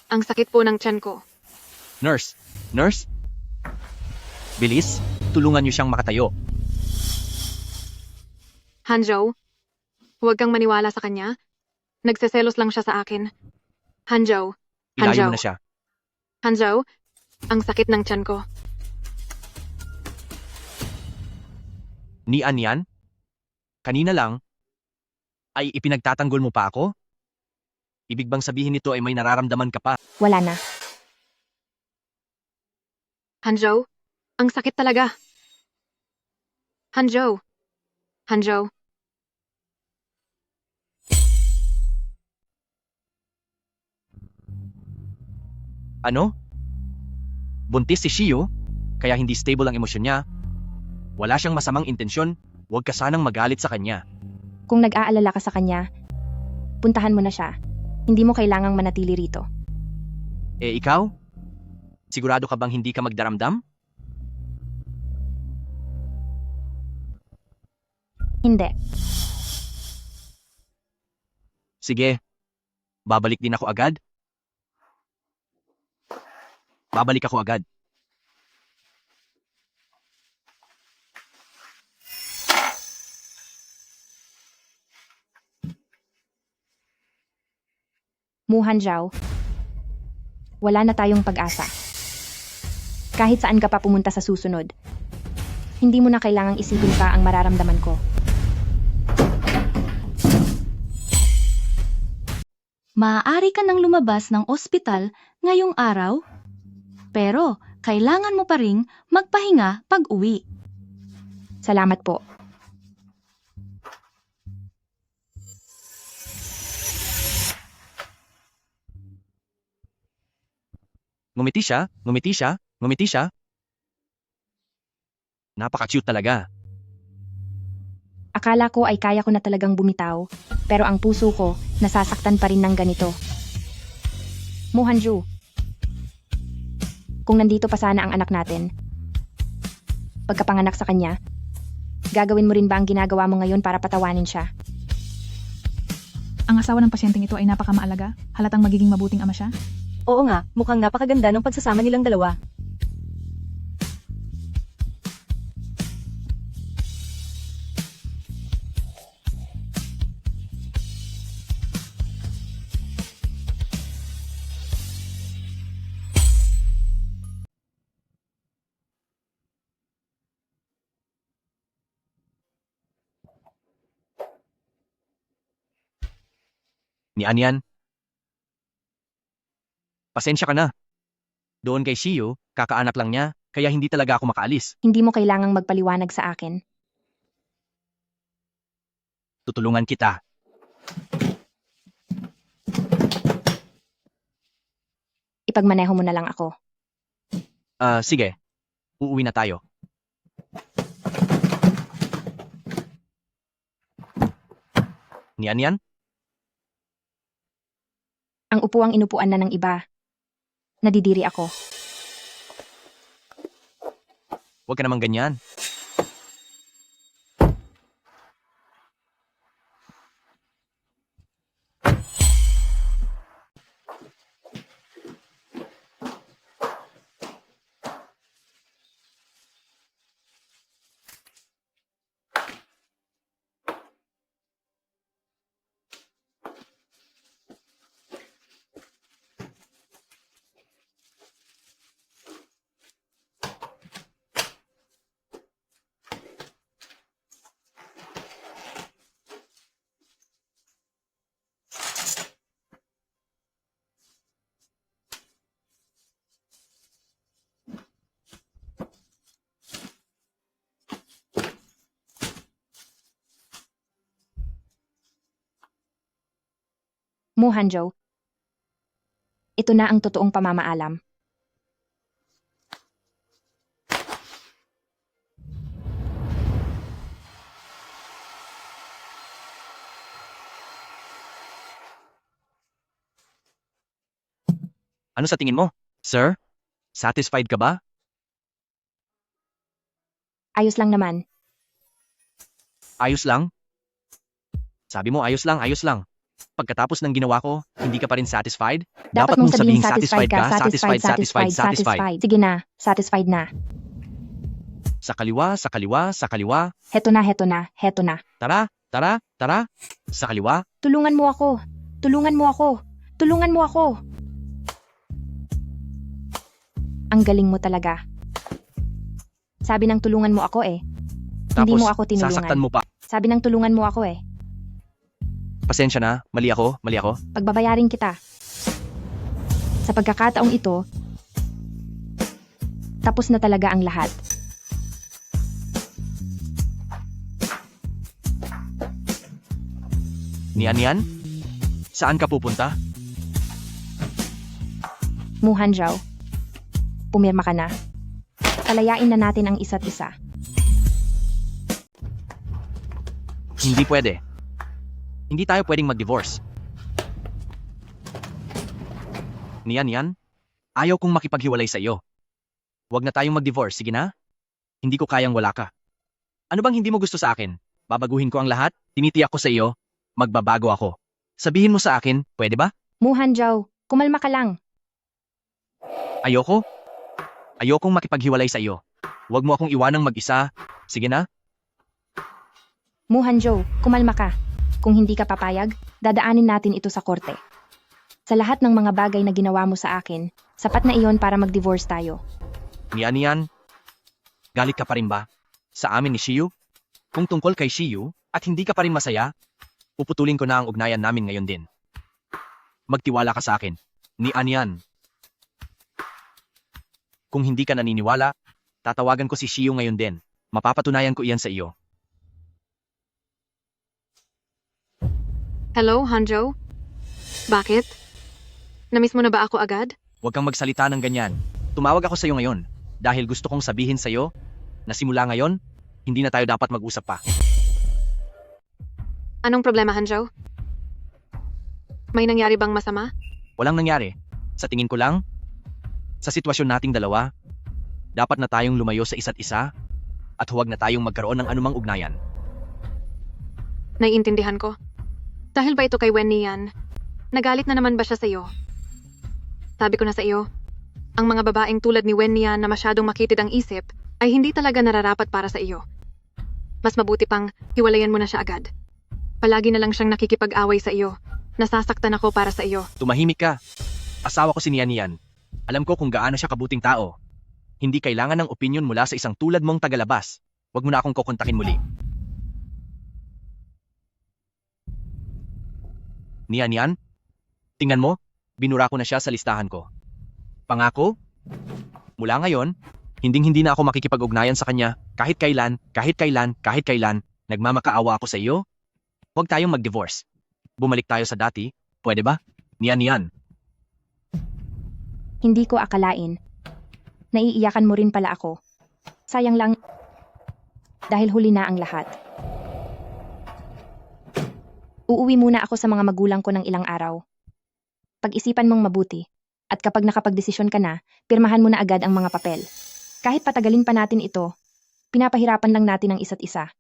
A: ang sakit po ng tiyan ko.
C: Nurse! Nurse! Bilis, tulungan niyo siyang makatayo.
A: Hanjo, huwag kang maniwala sa kanya. Nagseselos lang siya sa akin. Hanjo,
C: Ilayo mo na siya.
A: Hanjo, ang sakit ng tiyan ko.
C: Ni Anian? Kanina lang, ay ipinagtatanggol mo pa ako? Ibig bang sabihin nito ay may nararamdaman ka pa?
B: Wala na.
A: Hanjo, ang sakit talaga. Hanjo, Hanjo.
C: Ano? Buntis si Shiyu, kaya hindi stable ang emosyon niya. Wala siyang masamang intensyon, huwag ka sanang magalit sa kanya.
B: Kung nag-aalala ka sa kanya, puntahan mo na siya. Hindi mo kailangang manatili rito.
C: Eh ikaw? Sigurado ka bang hindi ka magdaramdam?
B: Hindi.
C: Sige, babalik din ako agad. Babalik ako agad.
B: Muhan Zhao, wala na tayong pag-asa. Kahit saan ka pa pumunta sa susunod, hindi mo na kailangang isipin pa ang mararamdaman ko.
G: Maaari ka nang lumabas ng ospital ngayong araw, pero kailangan mo pa ring magpahinga pag-uwi.
B: Salamat po.
C: Ngumiti siya, ngumiti siya, ngumiti siya. Napaka-cute talaga.
B: Akala ko ay kaya ko na talagang bumitaw, pero ang puso ko nasasaktan pa rin ng ganito. Muhanju, kung nandito pa sana ang anak natin, pagkapanganak sa kanya, gagawin mo rin ba ang ginagawa mo ngayon para patawanin siya?
F: Ang asawa ng pasyenteng ito ay napakamaalaga. Halatang magiging mabuting ama siya.
H: Oo nga, mukhang napakaganda ng pagsasama nilang dalawa.
C: Ni Anian. Pasensya ka na. Doon kay Shiyu, kakaanak lang niya, kaya hindi talaga ako makaalis.
B: Hindi mo kailangang magpaliwanag sa akin.
C: Tutulungan kita.
B: Ipagmaneho mo na lang ako.
C: Sige. Uuwi na tayo. Niyan yan?
B: Ang upuang inupuan na ng iba. Nadidiri ako.
C: Huwag ka namang ganyan.
B: Mu Hanjo. Ito na ang totoong pamamaalam.
C: Ano sa tingin mo? Sir? Satisfied ka ba?
B: Ayos lang naman.
C: Ayos lang? Sabi mo ayos lang, ayos lang. Pagkatapos ng ginawa ko, hindi ka pa rin satisfied?
B: Dapat mong sabihin satisfied ka. Satisfied. Sige na, satisfied na.
C: Sa kaliwa, sa kaliwa, sa kaliwa.
B: Heto na, heto na, heto na.
C: Tara, tara, tara. Sa kaliwa.
B: Tulungan mo ako. Tulungan mo ako. Tulungan mo ako. Ang galing mo talaga. Sabi ng tulungan mo ako eh. Hindi
C: Tapos,
B: mo ako tinulungan.
C: sasaktan mo pa.
B: Sabi ng tulungan mo ako eh.
C: Pasensya na, mali ako, mali ako.
B: Pagbabayarin kita. Sa pagkakataong ito, tapos na talaga ang lahat.
C: Niyan? Saan ka pupunta?
B: Mu Hanjo. Pumirma ka na. Palayain na natin ang isa't isa.
C: Hindi pwede. Hindi tayo pwedeng mag-divorce. Niyan? Ayaw kong makipaghiwalay sa iyo. Huwag na tayong mag-divorce, sige na? Hindi ko kayang wala ka. Ano bang hindi mo gusto sa akin? Babaguhin ko ang lahat? Tinitiyak ko sa iyo, magbabago ako. Sabihin mo sa akin, pwede ba?
B: Mu Hanjo, kumalma ka lang.
C: Ayoko. Ayokong makipaghiwalay sa iyo. Huwag mo akong iwanang mag-isa. Sige na?
B: Mu Hanjo, kumalma ka. Kung hindi ka papayag, dadaanin natin ito sa korte. Sa lahat ng mga bagay na ginawa mo sa akin, sapat na iyon para mag-divorce tayo.
C: Niyan? Galit ka pa rin ba? Sa amin ni Shiyu? Kung tungkol kay Shiyu, at hindi ka pa rin masaya, puputulin ko na ang ugnayan namin ngayon din. Magtiwala ka sa akin. Niyan. Kung hindi ka naniniwala, tatawagan ko si Shiyu ngayon din. Mapapatunayan ko iyan sa iyo.
A: Hello, Hanjo? Bakit? Namiss mo na ba ako agad?
C: Huwag kang magsalita ng ganyan. Tumawag ako sa iyo ngayon dahil gusto kong sabihin sa iyo na simula ngayon, hindi na tayo dapat mag-usap pa.
A: Anong problema, Hanjo? May nangyari bang masama?
C: Walang nangyari. Sa tingin ko lang, sa sitwasyon nating dalawa, dapat na tayong lumayo sa isa't isa at huwag na tayong magkaroon ng anumang ugnayan.
A: Naiintindihan ko. Dahil ba ito kay Wen Nian? Nagalit na naman ba siya sa iyo? Sabi ko na sa iyo, ang mga babaeng tulad ni Wen Nian na masyadong makitid ang isip ay hindi talaga nararapat para sa iyo. Mas mabuti pang hiwalayan mo na siya agad. Palagi na lang siyang nakikipag-away sa iyo. Nasasaktan ako para sa iyo.
C: Tumahimik ka. Asawa ko si Nian. Alam ko kung gaano siya kabuting tao. Hindi kailangan ng opinyon mula sa isang tulad mong tagalabas. Huwag mo na akong kukontakin muli. Nian, tingnan mo, binura ko na siya sa listahan ko. Pangako, Mula ngayon, hinding-hindi na ako makikipag-ugnayan sa kanya kahit kailan, nagmamakaawa ako sa iyo. Huwag tayong mag-divorce. Bumalik tayo sa dati, pwede ba? Niyan.
B: Hindi ko akalain. Naiiyakan mo rin pala ako. Sayang lang. Dahil huli na ang lahat. Uuwi muna ako sa mga magulang ko ng ilang araw. Pag-isipan mong mabuti. At kapag nakapagdesisyon ka na, pirmahan mo na agad ang mga papel. Kahit patagalin pa natin ito, pinapahirapan lang natin ang isa't isa.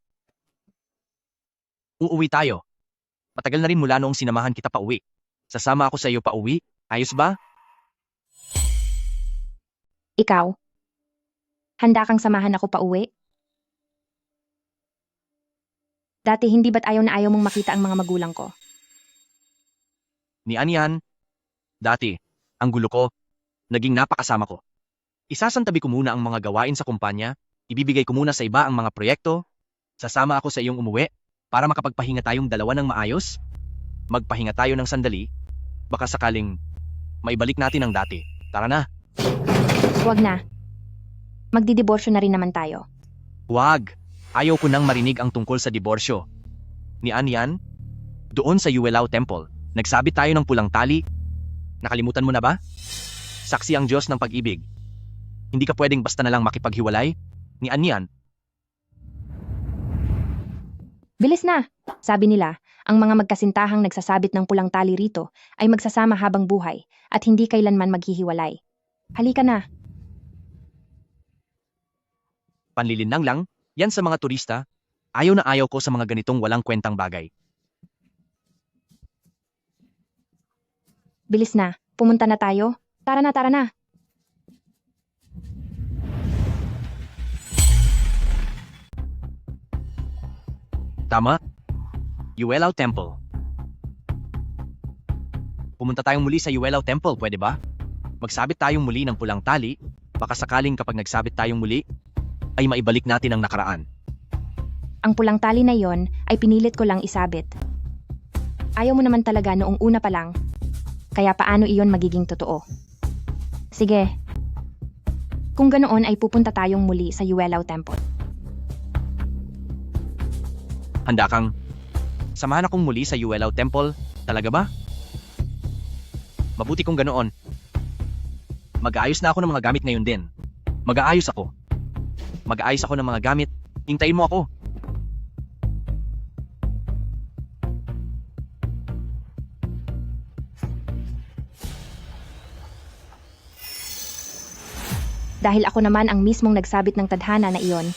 C: Uuwi tayo. Matagal na rin mula noong sinamahan kita pa uwi. Sasama ako sa iyo pa uwi. Ayos ba?
B: Ikaw? Handa kang samahan ako pa uwi? Dati hindi ba't ayaw na ayaw mong makita ang mga magulang ko?
C: Ni Anian. Dati, ang gulo ko, naging napakasama ko. Isasantabi ko muna ang mga gawain sa kumpanya, ibibigay ko muna sa iba ang mga proyekto, sasama ako sa iyong umuwi, para makapagpahinga tayong dalawa ng maayos. Magpahinga tayo ng sandali, baka sakaling maibalik natin ang dati. Tara na.
B: Huwag na. Magdidiborsyo na rin naman tayo.
C: Huwag. Ayaw ko nang marinig ang tungkol sa diborsyo. Ni Anian, doon sa Yuelao Temple, nagsabit tayo ng pulang tali. Nakalimutan mo na ba? Saksi ang Diyos ng pag-ibig. Hindi ka pwedeng basta na lang makipaghiwalay. Ni Anian,
B: Bilis na! Sabi nila, ang mga magkasintahang nagsasabit ng pulang tali rito ay magsasama habang buhay at hindi kailanman maghihiwalay. Halika na!
C: panlilinlang lang, yan sa mga turista. Ayaw na ayaw ko sa mga ganitong walang kwentang bagay.
B: Bilis na! Pumunta na tayo! Tara na!
C: Tama? Yuelao Temple. Pumunta tayong muli sa Yuelao Temple, pwede ba? Magsabit tayong muli ng pulang tali, baka sakaling kapag nagsabit tayong muli, ay maibalik natin ang nakaraan.
B: Ang pulang tali na yon ay pinilit ko lang isabit. Ayaw mo naman talaga noong una pa lang. Kaya paano iyon magiging totoo? Sige. Kung ganoon ay pupunta tayong muli sa Yuelao Temple.
C: Handa kang samahan akong muli sa Yuelao Temple, talaga ba? Mabuti kung ganoon. Mag-aayos na ako ng mga gamit ngayon din. Mag-aayos ako ng mga gamit. Hintayin mo ako.
B: Dahil ako naman ang mismong nagsabit ng tadhana na iyon,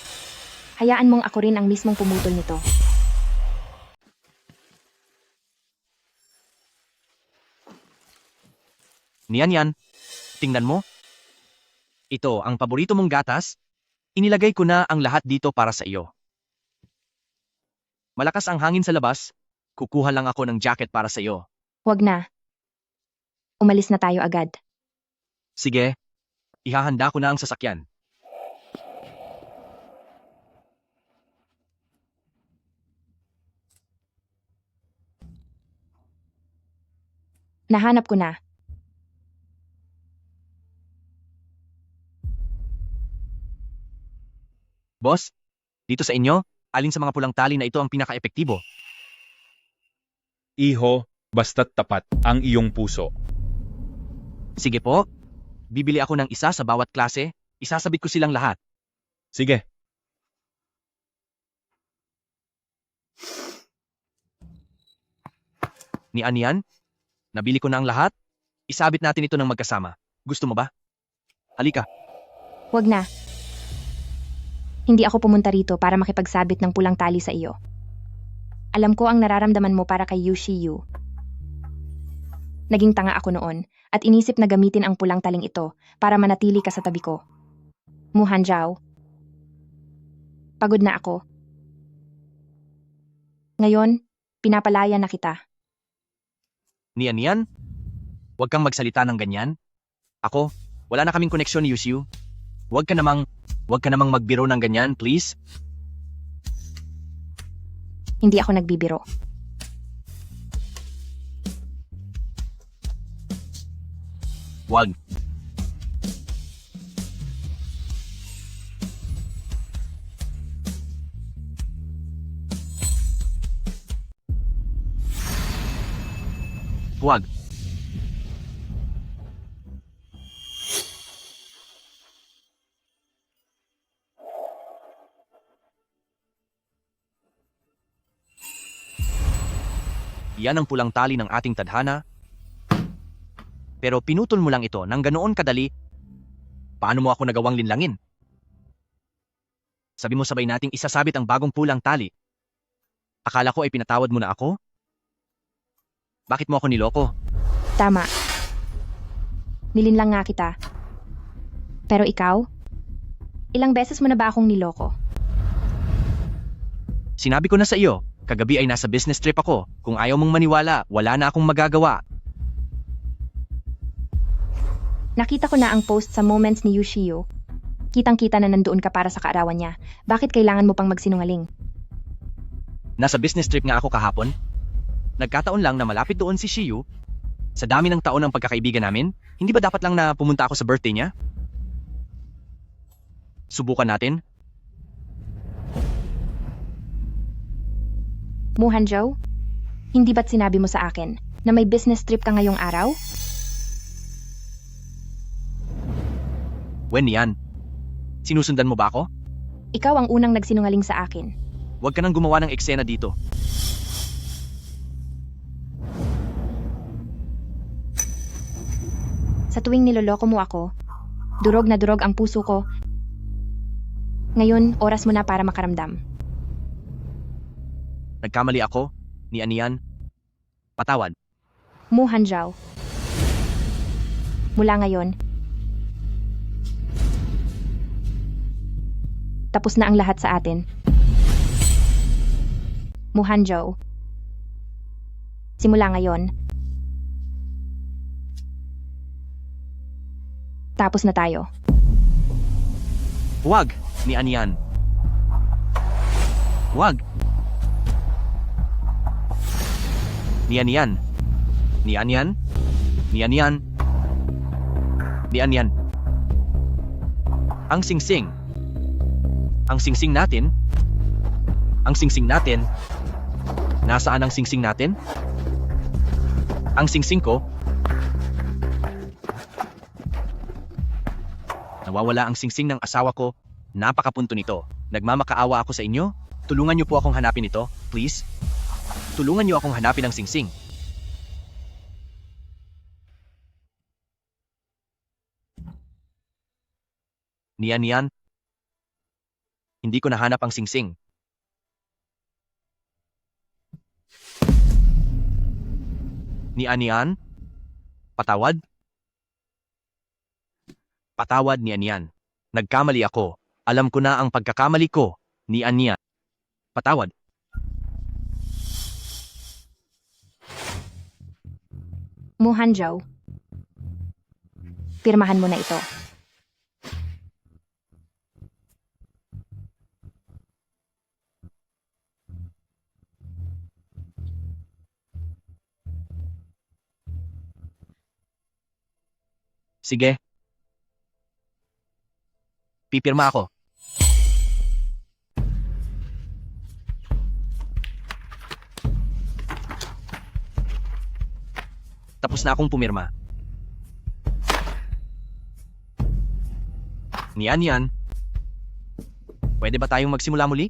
B: hayaan mong ako rin ang mismong pumutol nito.
C: Niyan, tingnan mo. Ito ang paborito mong gatas. Inilagay ko na ang lahat dito para sa iyo. Malakas ang hangin sa labas. Kukuha lang ako ng jacket para sa iyo.
B: Huwag na. Umalis na tayo agad.
C: Sige, ihahanda ko na ang sasakyan.
B: Nahanap ko na.
C: Boss, dito sa inyo, alin sa mga pulang tali na ito ang pinaka-epektibo?
I: Iho, basta't tapat ang iyong puso.
C: Sige po, bibili ako ng isa sa bawat klase, isasabit ko silang lahat.
I: Sige,
C: Ni Anian, nabili ko na ang lahat, isabit natin ito ng magkasama. Gusto mo ba? Halika.
B: Huwag na. Hindi ako pumunta rito para makipagsabit ng pulang tali sa iyo. Alam ko ang nararamdaman mo para kay Yu Shiyu. Naging tanga ako noon at inisip na gamitin ang pulang taling ito para manatili ka sa tabi ko. Mu Hanzhao. Pagod na ako. Ngayon, pinapalaya na kita.
C: Ni Anian, huwag kang magsalita ng ganyan. Ako, wala na kaming koneksyon ni Yusiu. Huwag ka namang magbiro ng ganyan, please.
B: Hindi ako nagbibiro.
C: Huwag. Huwag. Yan ang pulang tali ng ating tadhana. Pero pinutol mo lang ito nang ganoon kadali. Paano mo ako nagawang linlangin? Sabi mo sabay nating isasabit ang bagong pulang tali. Akala ko ay pinatawad mo na ako? Bakit mo ako niloko?
B: Tama. Nilinlang nga kita. Pero ikaw? Ilang beses mo na ba akong niloko?
C: Sinabi ko na sa iyo, kagabi ay nasa business trip ako. Kung ayaw mong maniwala, wala na akong magagawa.
B: Nakita ko na ang post sa Moments ni Yushio. Kitang-kita na nandoon ka para sa kaarawan niya. Bakit kailangan mo pang magsinungaling?
C: Nasa business trip nga ako kahapon. Nagkataon lang na malapit doon si Shiyu. Sa dami ng taon ng pagkakaibigan namin, hindi ba dapat lang na pumunta ako sa birthday niya? Subukan natin.
B: Muhanjo, hindi ba't sinabi mo sa akin na may business trip ka ngayong araw?
C: Wen yan. Sinusundan mo ba ako?
B: Ikaw ang unang nagsinungaling sa akin.
C: Huwag ka nang gumawa ng eksena dito.
B: Sa tuwing niloloko mo ako, durog na durog ang puso ko. Ngayon, oras mo na para makaramdam.
C: Nagkamali ako, ni Anian. Patawad.
B: Muhanjao. Mula ngayon, tapos na ang lahat sa atin. Muhanjo. Simula ngayon, tapos na tayo.
C: Huwag, ni Anian. Huwag. Ni Anian. Ni Anian. Ni Anian. Ni Anian. Ang singsing. Ang singsing natin? Ang singsing natin? Nasaan ang singsing natin? Ang singsing ko? Nawawala ang singsing ng asawa ko. Napakapunto nito. Nagmamakaawa ako sa inyo? Tulungan niyo po akong hanapin ito, please. Tulungan niyo akong hanapin ang singsing. Nian. Hindi ko nahanap ang singsing. Nian? Patawad? Patawad, Nian. Nagkamali ako. Alam ko na ang pagkakamali ko, Nian. Patawad.
B: Muhanjo. Pirmahan mo na ito.
C: Sige. Pipirma ako. Tapos na akong pumirma. Nian. Pwede ba tayong magsimula muli?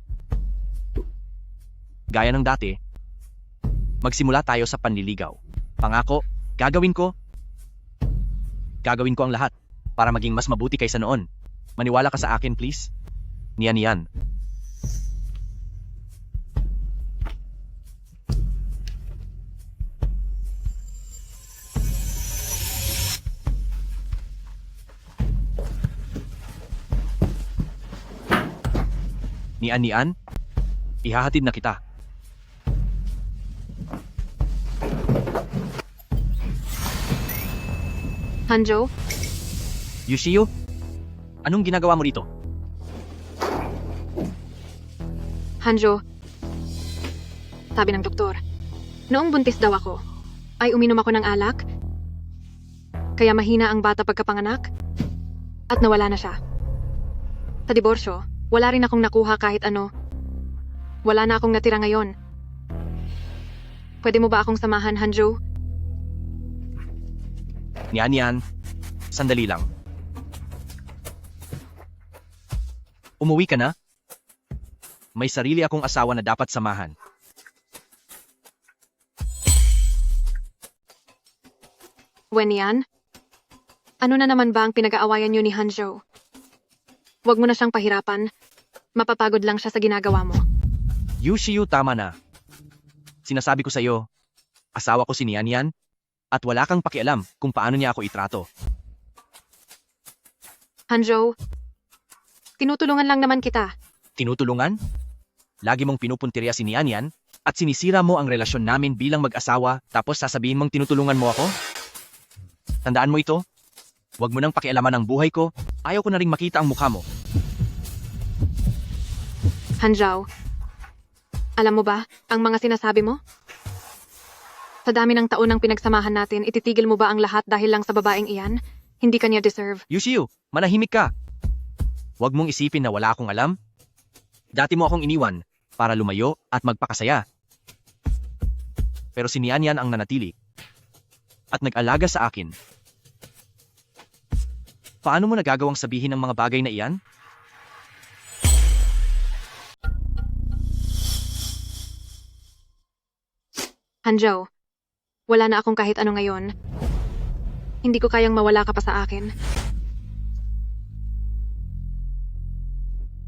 C: Gaya ng dati, magsimula tayo sa panliligaw. Pangako, gagawin ko ang lahat para maging mas mabuti kaysa noon. Maniwala ka sa akin, please. Nian. Nian, ihahatid na kita.
A: Hanjo,
C: Yushio, anong ginagawa mo rito?
A: Hanjo. Sabi ng doktor, noong buntis daw ako, ay uminom ako ng alak, kaya mahina ang bata pagkapanganak, at nawala na siya. Sa diborsyo, wala rin akong nakuha kahit ano. Wala na akong natira ngayon. Pwede mo ba akong samahan, Hanjo?
C: Nian, sandali lang. Umuwi ka na? May sarili akong asawa na dapat samahan.
A: Wenyan? Ano na naman ba ang pinag-aawayan niyo ni Hanjo? Huwag mo na siyang pahirapan. Mapapagod lang siya sa ginagawa mo.
C: Yushiyu, tama na. Sinasabi ko sa'yo, asawa ko si Nian at wala kang pakialam kung paano niya ako itrato.
A: Hanjo, tinutulungan lang naman kita.
C: Tinutulungan? Lagi mong pinupuntirya si Nian at sinisira mo ang relasyon namin bilang mag-asawa tapos sasabihin mong tinutulungan mo ako? Tandaan mo ito? Huwag mo nang pakialaman ang buhay ko. Ayaw ko na ring makita ang mukha mo.
A: Hanjo, alam mo ba ang mga sinasabi mo? Sa dami ng taon ng pinagsamahan natin, ititigil mo ba ang lahat dahil lang sa babaeng iyan? Hindi kanya deserve.
C: Yushiyu, manahimik ka. Huwag mong isipin na wala akong alam. Dati mo akong iniwan para lumayo at magpakasaya. Pero si Nian ang nanatili at nag-alaga sa akin. Paano mo nagagawang sabihin ang mga bagay na iyan?
A: Hanjo, wala na akong kahit ano ngayon. Hindi ko kayang mawala ka pa sa akin.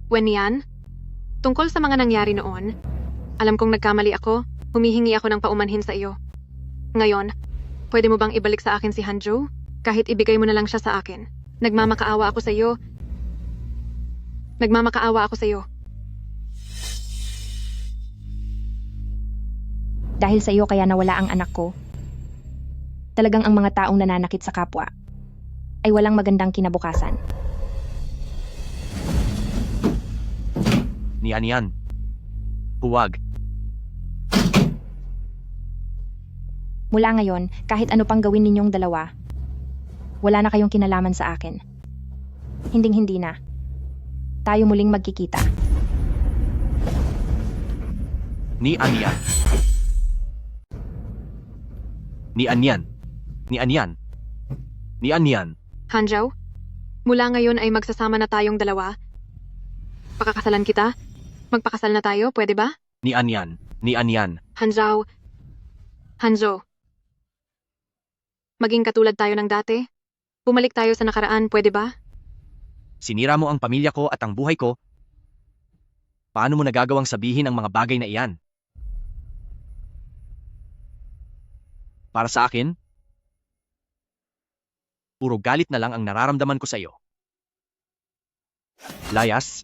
A: Wenyan, tungkol sa mga nangyari noon, alam kong nagkamali ako, humihingi ako ng paumanhin sa iyo. Ngayon, pwede mo bang ibalik sa akin si Hanjo? Kahit ibigay mo na lang siya sa akin. Nagmamakaawa ako sa iyo. Nagmamakaawa ako sa iyo.
B: Dahil sa iyo kaya nawala ang anak ko. Talagang ang mga taong nananakit sa kapwa ay walang magandang kinabukasan.
C: Nian. Huwag.
B: Mula ngayon, kahit ano pang gawin ninyong dalawa, wala na kayong kinalaman sa akin. Hinding-hindi na. Tayo muling magkikita.
C: Nian.
A: Hanjo, mula ngayon ay magsasama na tayong dalawa. Pakakasalan kita? Magpakasal na tayo, pwede ba?
C: Nian.
A: Hanjo. Maging katulad tayo ng dati? Bumalik tayo sa nakaraan, pwede ba?
C: Sinira mo ang pamilya ko at ang buhay ko. Paano mo nagagawang sabihin ang mga bagay na iyan? Para sa akin, puro galit na lang ang nararamdaman ko sa iyo. Layas.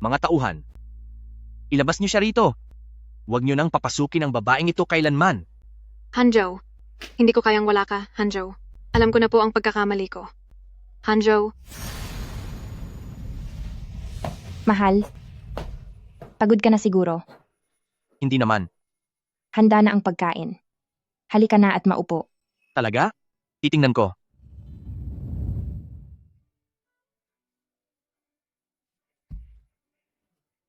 C: Mga tauhan, ilabas niyo siya rito. Huwag niyo nang papasukin ang babaeng ito kailanman.
A: Hanjo, hindi ko kayang wala ka, Hanjo. Alam ko na po ang pagkakamali ko. Hanjo,
B: Mahal, pagod ka na siguro.
C: Hindi naman.
B: Handa na ang pagkain. Halika na at maupo.
C: Talaga? Titingnan ko.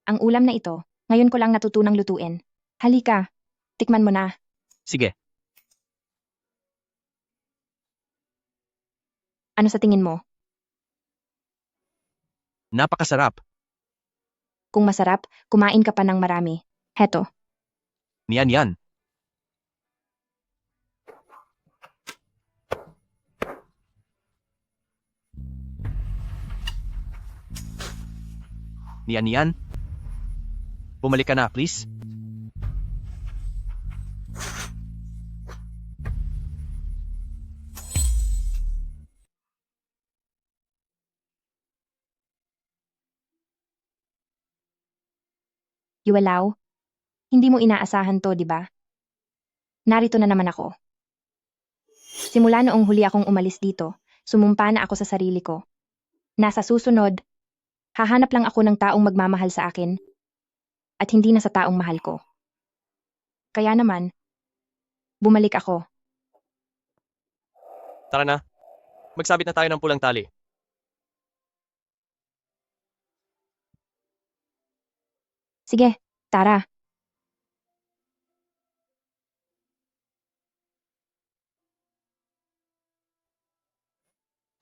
B: Ang ulam na ito, ngayon ko lang natutunang lutuin. Halika, tikman mo na.
C: Sige.
B: Ano sa tingin mo?
C: Napakasarap.
B: Kung masarap, kumain ka pa ng marami. Heto,
C: Nian. Nian. Bumalik ka na, please.
B: Yuwalaw, hindi mo inaasahan to, di ba? Narito na naman ako. Simula noong huli akong umalis dito, sumumpa na ako sa sarili ko. Nasa susunod, hahanap lang ako ng taong magmamahal sa akin at hindi na sa taong mahal ko. Kaya naman, bumalik ako.
C: Tara na. Magsabit na tayo ng pulang tali.
B: Sige, tara.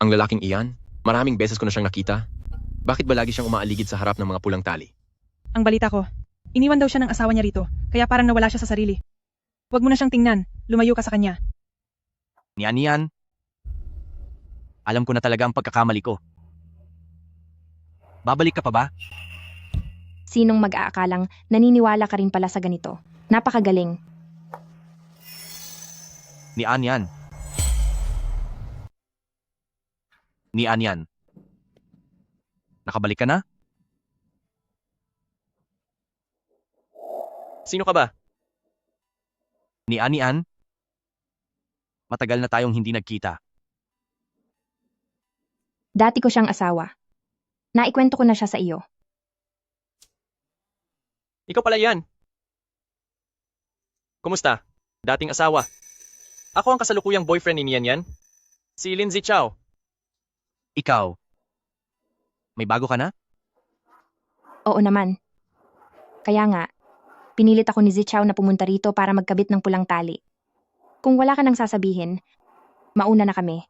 C: Ang lalaking iyan, maraming beses ko na siyang nakita. Bakit ba lagi siyang umaaligid sa harap ng mga pulang tali?
F: Ang balita ko, iniwan daw siya ng asawa niya rito, kaya parang nawala siya sa sarili. Huwag mo na siyang tingnan, lumayo ka sa kanya.
C: Nian. Alam ko na talaga ang pagkakamali ko. Babalik ka pa ba?
B: Sinong mag-aakalang naniniwala ka rin pala sa ganito? Napakagaling.
C: Nian. Nakabalik ka na? Sino ka ba? Nian? Matagal na tayong hindi nagkita.
B: Dati ko siyang asawa. Naikwento ko na siya sa iyo.
C: Ikaw pala yan. Kumusta? Dating asawa. Ako ang kasalukuyang boyfriend ni Nian. Si Lindsay Chow. Ikaw. May bago ka na?
B: Oo naman. Kaya nga, pinilit ako ni Zichao na pumunta rito para magkabit ng pulang tali. Kung wala ka nang sasabihin, mauna na kami.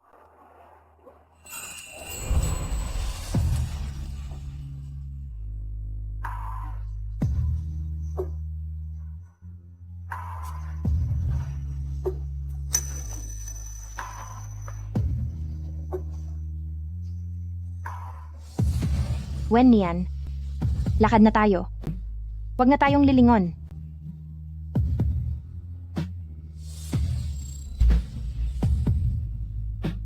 B: Wen Nian, lakad na tayo. Huwag na tayong lilingon.